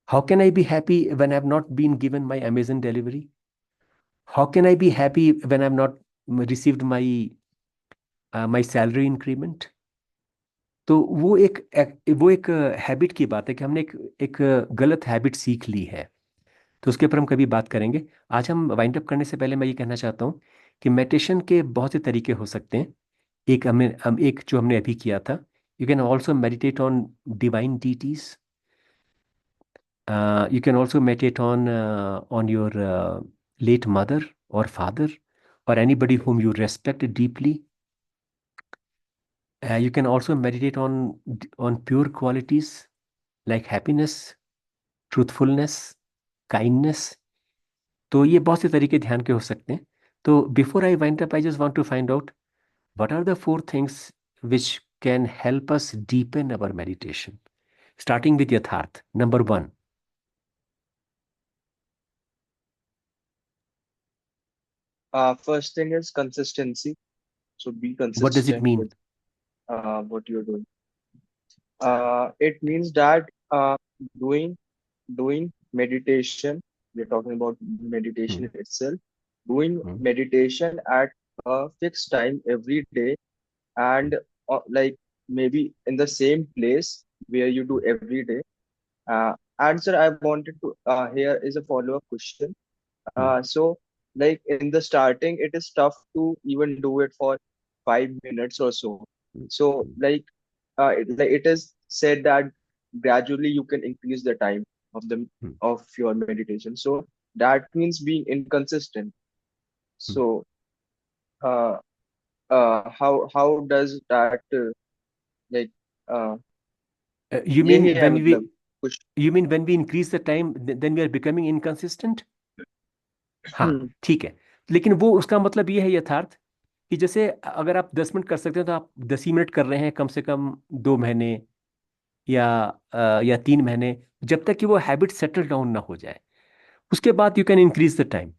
How can I be happy when I've not been given my Amazon delivery? How can I be happy when I've not received my salary increment? तो वो एक habit की बात है कि हमने एक गलत हैबिट सीख ली है. तो उसके ऊपर हम कभी बात करेंगे. आज हम वाइंड अप करने से पहले मैं ये कहना चाहता हूँ कि मेडिटेशन के बहुत से तरीके हो सकते हैं. एक जो हमने अभी किया था, you can also meditate on divine deities. You can also meditate on your late mother or father or anybody whom you respect deeply. You can also meditate on pure qualities like happiness, truthfulness, kindness. तो ये बहुत से तरीके ध्यान के हो सकते हैं. तो before I wind up, I just want to find out what are the four things which can help us deepen our meditation. Starting with Yatharth, number one. First thing is consistency. So be What does it consistent mean? with what you're doing. It means that doing doing meditation. We're talking about meditation Hmm. itself. Doing Hmm. meditation at a fixed time every day, and like maybe in the same place where you do every day. Answer I wanted to here is a follow-up question. Hmm. So like in the starting, it is tough to even do it for 5 minutes or so. Hmm. So like it is said that gradually you can increase the time of the Hmm. of your meditation. So that means being inconsistent. Hmm. So uh, how does that like uh, You mean यही है when we मतलब कुछ you mean when we increase the time, then we are becoming inconsistent? हाँ, ठीक है. लेकिन वो उसका मतलब ये है यथार्थ कि जैसे अगर आप 10 मिनट कर सकते हो तो आप 10 ही मिनट कर रहे हैं कम से कम 2 महीने या 3 महीने, जब तक कि वो हैबिट सेटल डाउन ना हो जाए. उसके बाद you can increase the time.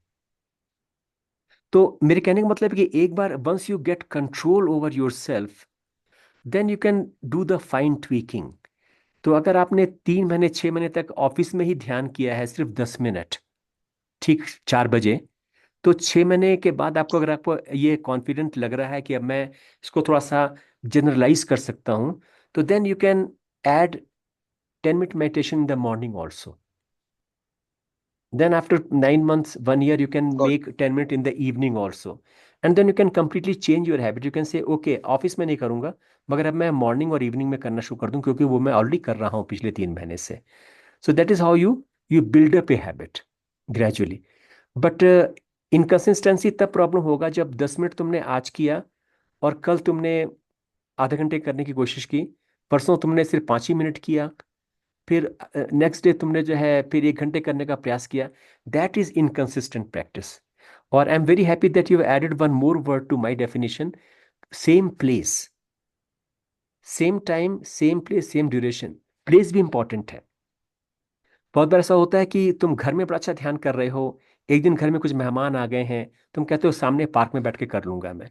तो मेरे कहने का मतलब है कि एक बार once you get control over your self, then you can do the fine tweaking. तो अगर आपने 3 महीने 6 महीने तक ऑफिस में ही ध्यान किया है सिर्फ 10 मिनट, ठीक 4 बजे, तो 6 महीने के बाद आपको ये कॉन्फिडेंट लग रहा है कि अब मैं इसको थोड़ा सा जनरलाइज कर सकता हूँ, तो then you can add 10 minute meditation in the morning also. Then after 9 months, 1 year, you can got make 10 minutes in the evening also. And then you can completely change your habit. You can say, okay, office में नहीं करूंगा, मगर अब मैं morning और evening में करना शुरू कर दूं क्योंकि वो मैं ऑलरेडी कर रहा हूँ पिछले 3 महीने से. So that is how you build up a habit gradually. But inconsistency तब प्रॉब्लम होगा जब 10 मिनट तुमने आज किया और कल तुमने आधे घंटे करने की कोशिश की, परसों तुमने सिर्फ 5 ही मिनट किया, फिर नेक्स्ट डे तुमने जो है फिर 1 घंटे करने का प्रयास किया. That is inconsistent practice. और I am very happy that you added one more word to my definition, same place, same time, same place, same duration. Place भी इंपॉर्टेंट है. बहुत बार ऐसा होता है कि तुम घर में बड़ा अच्छा ध्यान कर रहे हो, एक दिन घर में कुछ मेहमान आ गए हैं, तुम कहते हो सामने पार्क में बैठ के कर लूंगा मैं,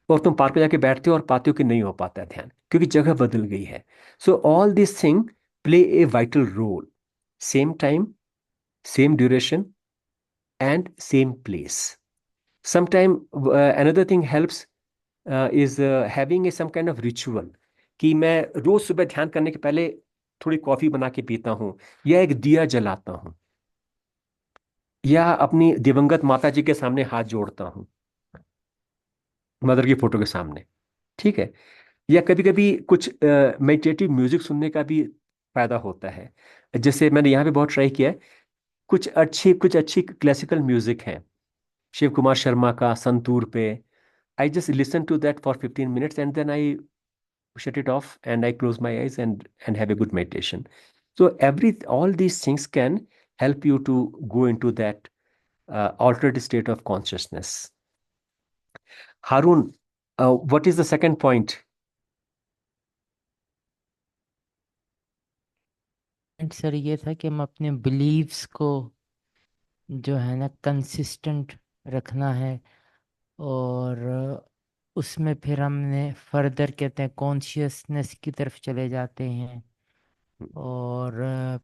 और तुम पार्क में जाके बैठते हो और पाते हो कि नहीं हो पाता है ध्यान क्योंकि जगह बदल गई है. So all this thing play a vital role. Same time, same duration, and same place. Sometime another thing helps is having some kind of ritual. कि मैं रोज सुबह ध्यान करने के पहले थोड़ी कॉफी बना के पीता हूँ, या एक दिया जलाता हूँ, या अपनी दिवंगत माता जी के सामने हाथ जोड़ता हूँ, मदर की फोटो के सामने. ठीक है. या कभी कभी कुछ मेडिटेटिव म्यूजिक सुनने का भी फायदा होता है. जैसे मैंने यहाँ पे बहुत ट्राई किया है. कुछ अच्छी क्लासिकल म्यूजिक है शिव कुमार शर्मा का संतूर पे. I just listen to that for 15 minutes and then I shut it off and I close my eyes and have a good meditation. So all these things can help you to go into that altered state of consciousness. Harun, what is the second point? Sir ये था कि हम अपने beliefs को जो है ना consistent रखना है, और उसमें फिर हमने फर्दर कहते हैं कॉन्शियसनेस की तरफ चले जाते हैं, और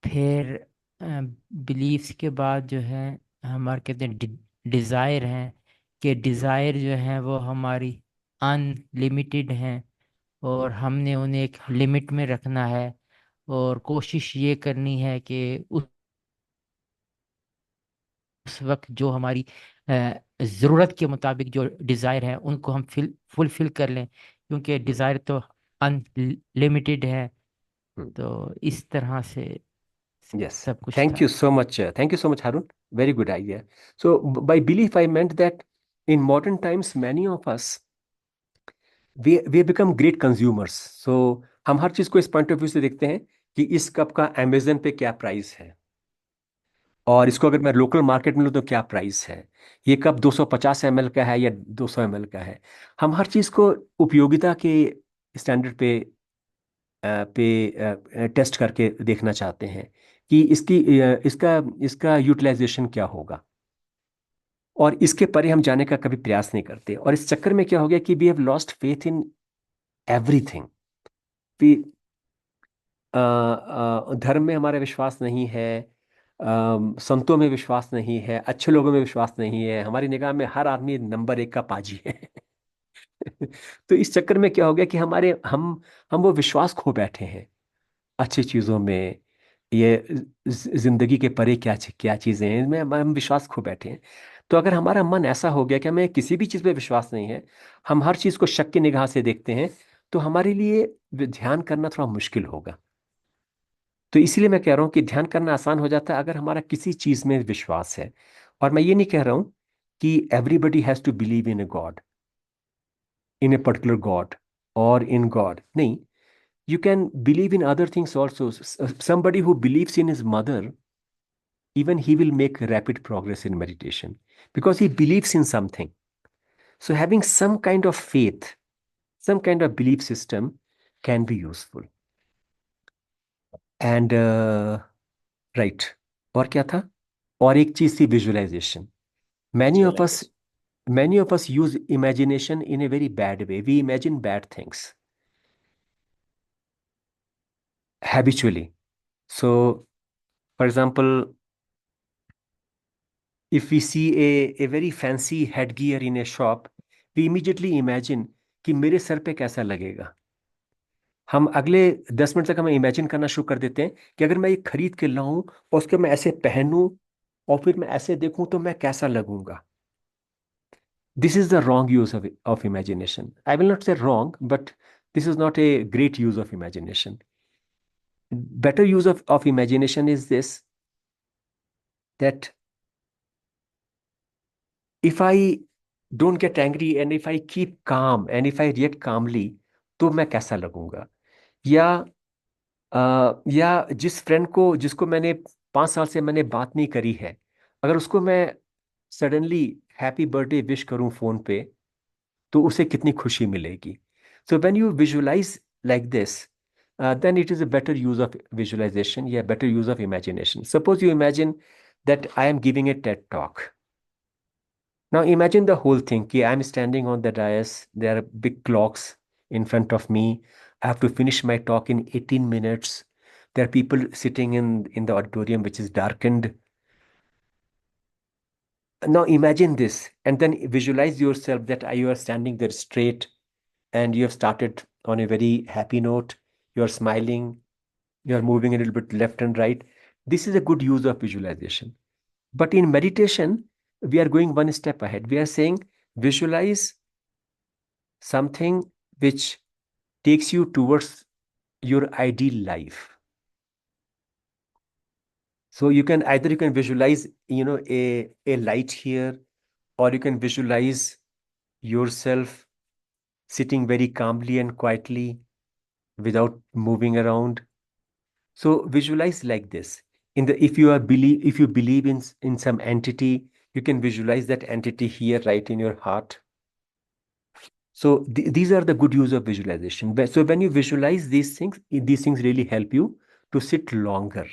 फिर बिलीव्स के बाद जो है हमारे कहते हैं डिज़ायर हैं, कि डिज़ायर जो है वो हमारी अनलिमिटेड हैं, और हमने उन्हें एक लिमिट में रखना है, और कोशिश ये करनी है कि उस वक्त जो हमारी ज़रूरत के मुताबिक जो डिज़ायर है उनको हम फुलफिल कर लें, क्योंकि डिज़ायर तो अनलिमिटेड है। Hmm. तो इस तरह से Yes. सब कुछ Thank था। you so much. Thank you so much, Harun. Very good idea. So, by belief, I meant that in modern times, many of us we become great consumers. So, हम हर चीज को इस पॉइंट ऑफ व्यू से देखते हैं कि इस cup का अमेजन पे क्या प्राइस है, और इसको अगर मैं लोकल मार्केट में लूँ तो क्या प्राइस है, ये कप 250 ml का है या 200 ml का है। हम हर चीज को उपयोगिता के स्टैंडर्ड पे टेस्ट करके देखना चाहते हैं कि इसका इसका यूटिलाइजेशन क्या होगा, और इसके परे हम जाने का कभी प्रयास नहीं करते। और इस चक्कर में क्या हो गया कि we have lost faith in everything. धर्म में हमारा विश्वास नहीं है, संतों में विश्वास नहीं है, अच्छे लोगों में विश्वास नहीं है, हमारी निगाह में हर आदमी नंबर 1 का पाजी है। तो इस चक्कर में क्या हो गया कि हम वो विश्वास खो बैठे हैं अच्छी चीजों में। ये जिंदगी के परे क्या चीजें हैं, इनमें हम विश्वास खो बैठे हैं। तो अगर हमारा मन ऐसा हो गया कि हमें किसी भी चीज पे विश्वास नहीं है, हम हर चीज को शक की निगाह से देखते हैं, तो हमारे लिए ध्यान करना थोड़ा मुश्किल होगा। तो इसीलिए मैं कह रहा हूँ कि ध्यान करना आसान हो जाता है अगर हमारा किसी चीज में विश्वास है। और मैं ये नहीं कह रहा हूँ कि everybody has to believe in a god, in a particular god और इन गॉड, नहीं। You can believe in other things also. Somebody who believes in his mother, even he will make rapid progress in meditation because he believes in something. So having some kind of faith, some kind of belief system can be useful. And right. और क्या था? और एक चीज थी visualisation. Many of us, visualisation. many of us use imagination in a very bad way. We imagine bad things habitually. So, for example, if we see a very fancy headgear in a shop, we immediately imagine कि मेरे sir पे कैसा लगेगा। हम अगले 10 minute तक हम imagine करना शुरू कर देते हैं कि अगर मैं ये खरीद के लाऊं और उसके मैं ऐसे पहनूं और फिर मैं ऐसे देखूं तो मैं कैसा लगूंगा। This is the wrong use of imagination. I will not say wrong, but this is not a great use of imagination. Better use of imagination is this, that if I don't get angry and if I keep calm and if I react calmly, तो मैं कैसा लगूंगा। या या जिस friend को जिसको मैंने 5 साल से मैंने बात नहीं करी है, अगर उसको मैं सडनली हैप्पी बर्थडे विश करूं फोन पे, तो उसे कितनी खुशी मिलेगी। So when you visualise like this, then it is a better use of visualization, yeah, better use of imagination. Suppose you imagine that I am giving a TED talk. Now imagine the whole thing. Ki I'm standing on the dais. There are big clocks in front of me. I have to finish my talk in 18 minutes. There are people sitting in the auditorium, which is darkened. Now imagine this, and then visualize yourself that you are standing there straight, and you have started on a very happy note. You are smiling. You are moving a little bit left and right. This is a good use of visualization. But in meditation, we are going one step ahead. We are saying visualize something which takes you towards your ideal life. So you can visualize, a light here, or you can visualize yourself sitting very calmly and quietly without moving around. So visualize like this. In the if you believe in some entity, you can visualize that entity here right in your heart. So these are the good use of visualization. So when you visualize these things really help you to sit longer.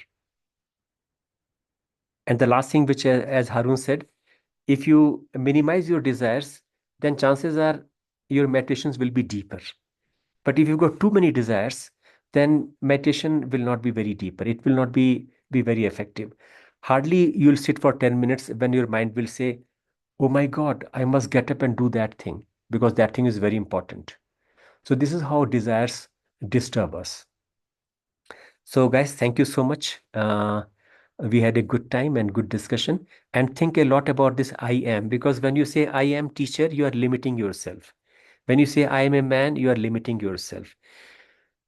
And the last thing, which as Harun said, if you minimize your desires, then chances are your meditations will be deeper. But if you've got too many desires, then meditation will not be very deeper. It will not be very effective. Hardly you'll sit for 10 minutes when your mind will say, oh my God, I must get up and do that thing because that thing is very important. So this is how desires disturb us. So guys, thank you so much. We had a good time and good discussion. And think a lot about this I am, because when you say I am teacher, you are limiting yourself. When you say I am a man, you are limiting yourself.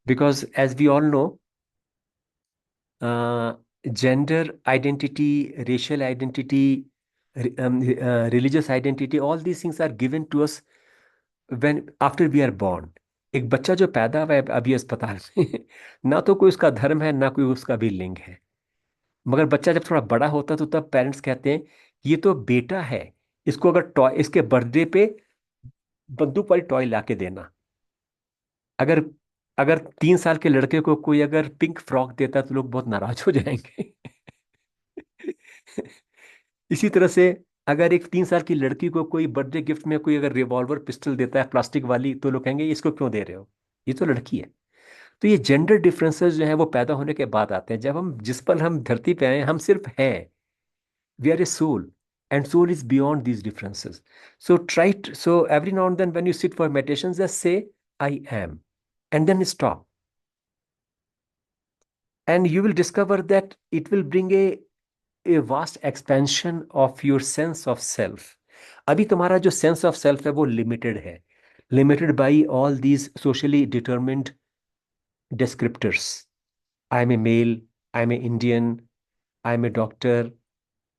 Because as we all know, uh, gender identity, racial identity, religious identity, all these things are given to us when after we are born. एक बच्चा जो पैदा हुआ है अभी अस्पताल में ना तो कोई उसका धर्म है ना कोई उसका भी लिंग है, मगर बच्चा जब थोड़ा बड़ा होता है तो तब पेरेंट्स कहते हैं ये तो बेटा है, इसको अगर टॉय इसके बर्थडे पे बंदूक वाली टॉय ला के देना। अगर अगर 3 साल के लड़के को कोई अगर पिंक फ्रॉक देता तो लोग बहुत नाराज हो जाएंगे। इसी तरह से अगर एक 3 साल की लड़की को कोई बर्थडे गिफ्ट में कोई अगर रिवॉल्वर पिस्टल देता है प्लास्टिक वाली, तो लोग कहेंगे इसको क्यों दे रहे हो, ये तो लड़की है। तो ये जेंडर डिफरेंसेस जो है वो पैदा होने के बाद आते हैं। जब हम जिस पल हम धरती पे आए हम सिर्फ हैं, we are a soul, and soul is beyond these differences. So so every now and then when you sit for meditations, just say I am, and then stop, and you will discover that it will bring a vast expansion of your sense of self. अभी तुम्हारा जो sense of self है वो limited है, limited by all these socially determined descriptors. I am a male, I am an Indian, I am a doctor,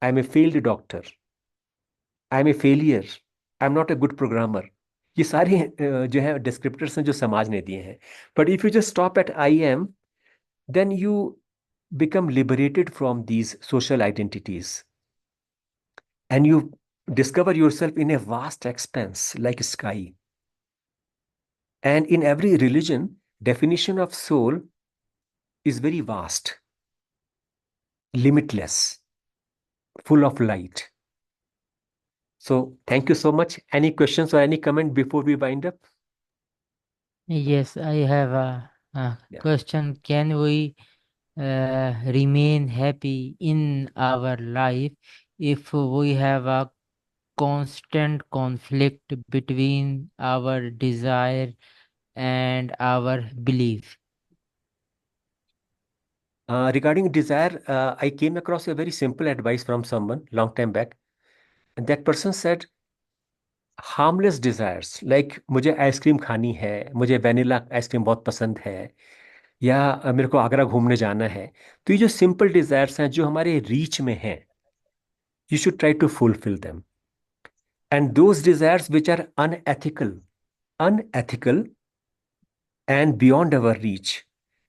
I am a failed doctor, I am a failure, I am not a good programmer. ये सारे जो है descriptors हैं जो समाज ने दिए हैं। But if you just stop at I am, then you become liberated from these social identities and you discover yourself in a vast expanse like sky. And in every religion, definition of soul is very vast, limitless, full of light. So thank you so much. Any questions or any comment before we wind up? Yes, I have a Yeah. question. Can we remain happy in our life if we have a constant conflict between our desire and our belief? Regarding desire, I came across a very simple advice from someone long time back. And that person said, harmless desires like मुझे ice cream खानी है, मुझे vanilla ice cream बहुत पसंद है, या मेरे को आगरा घूमने जाना है। तो ये जो सिंपल डिजायर्स हैं जो हमारे रीच में हैं, you should try to fulfil them. And those desires which are unethical and beyond our reach,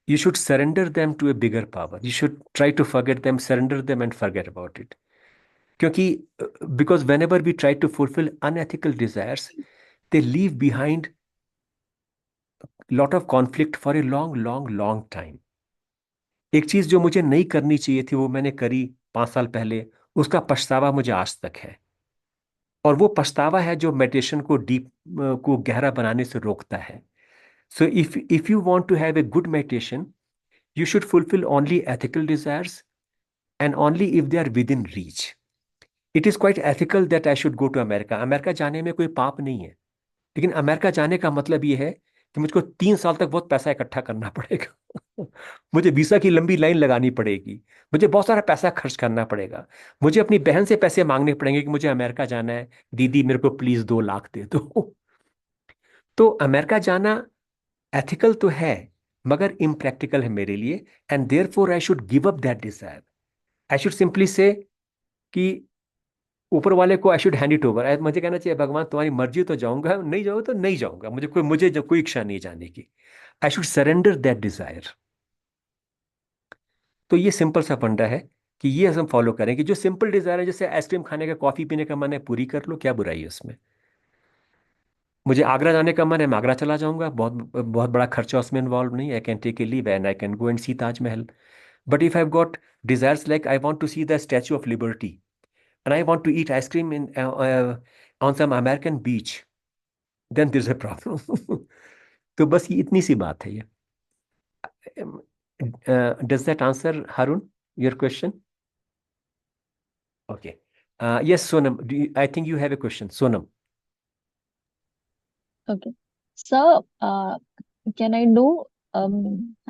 you should surrender them to a bigger power. You should try to forget them, surrender them and forget about it. क्योंकि because whenever we try to fulfill unethical desires, they leave behind lot of conflict for a long long long time. एक चीज जो मुझे नहीं करनी चाहिए थी वो मैंने करी 5 साल पहले, उसका पछतावा मुझे आज तक है। और वो पछतावा है जो मेडिटेशन को डीप को गहरा बनाने से रोकता है। So if you want to have a good meditation, you should fulfill only ethical desires and only if they are within reach. It is quite ethical that I should go to America. America जाने में कोई पाप नहीं है, लेकिन America जाने का मतलब ये है कि मुझको 3 साल तक बहुत पैसा इकट्ठा करना पड़ेगा। मुझे वीसा की लंबी लाइन लगानी पड़ेगी, मुझे बहुत सारा पैसा खर्च करना पड़ेगा, मुझे अपनी बहन से पैसे मांगने पड़ेंगे कि मुझे अमेरिका जाना है, दीदी मेरे को प्लीज 2 लाख दे दो। तो अमेरिका जाना एथिकल तो है मगर इम्प्रैक्टिकल है मेरे लिए, and therefore I should give up that desire. I should simply say कि ऊपर वाले को I should hand it over. मुझे कहना चाहिए भगवान तुम्हारी मर्जी, तो जाऊंगा, नहीं जाओ तो नहीं जाऊंगा, मुझे जो कोई इच्छा नहीं जाने की। I should surrender that desire. तो ये सिंपल सा फंडा है कि ये हम फॉलो करें कि जो सिंपल डिजायर है, जैसे आइसक्रीम खाने का, कॉफी पीने का मन है, पूरी कर लो, क्या बुराई है उसमें। मुझे आगरा जाने का मन है, मैं आगरा चला जाऊंगा, बहुत बहुत बड़ा खर्चा उसमें इन्वॉल्व नहीं, I can take a leave and I can go and see Taj Mahal. But if I got desires like I want to see the Statue of Liberty and I want to eat ice cream in on some American beach, then this a problem. तो बस ये इतनी सी बात है ये। Does that answer Haroon your question? Okay, yes Sonam, I think you have a question, Sonam. Okay. So, can I do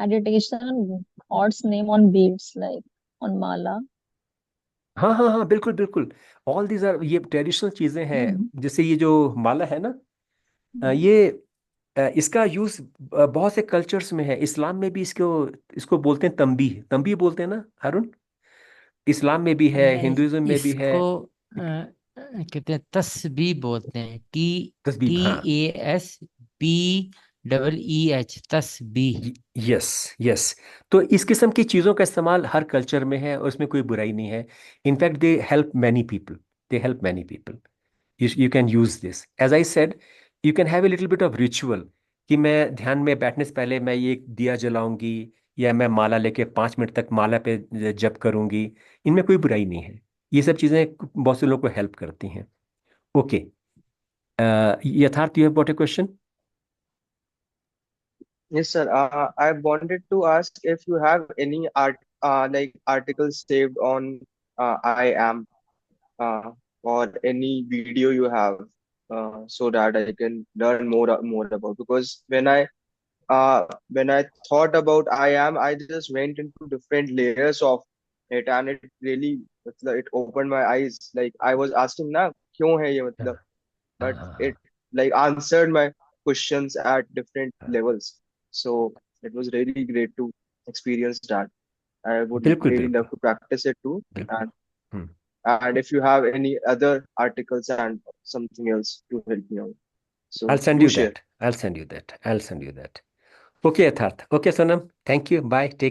meditation on God's name on beads, like on mala? हाँ हाँ हाँ, बिल्कुल बिल्कुल। ऑल दीज आर, ये ट्रेडिशनल चीजें हैं। जैसे ये जो माला है ना, ये इसका यूज बहुत से कल्चर्स में है। इस्लाम में भी इसको इसको बोलते हैं तंबीह, तंबीह बोलते हैं ना अरुण? इस्लाम में भी है, नहीं, हिंदुइज्म में भी है। इसको कहते हैं तस्बीह बोलते हैं, टी तस्बीह, हाँ। A S B double E H, तस्बीह। Yes yes. तो इस किस्म की चीज़ों का इस्तेमाल हर कल्चर में है और उसमें कोई बुराई नहीं है। In fact they help many people, they help many people. you can use this, as I said, you can have a little bit of ritual कि मैं ध्यान में बैठने से पहले मैं ये दिया जलाऊंगी, या मैं माला लेके 5 मिनट तक माला पे जप करूंगी। इनमें कोई बुराई नहीं है, ये सब चीजें बहुत से लोगों को हेल्प करती हैं। ओके, यथार्थ, you have got A question? Yes, sir. I wanted to ask if you have any like articles saved on I am, or any video you have, so that I can learn more about. Because when I thought about I am, I just went into different layers of it, and it really, it opened my eyes. Like I was asking, na, क्यों है ये मतलब? But it like answered my questions at different levels. So it was really great to experience that. I would बिल्कुल really love बिल्कुल to practice it too. बिल्कुल। हम्म। And if you have any other articles and something else to help me out, I'll so send do you share. that, I'll send you that, I'll send you that. Okay, यथार्थ, okay Sonam, thank you, bye, take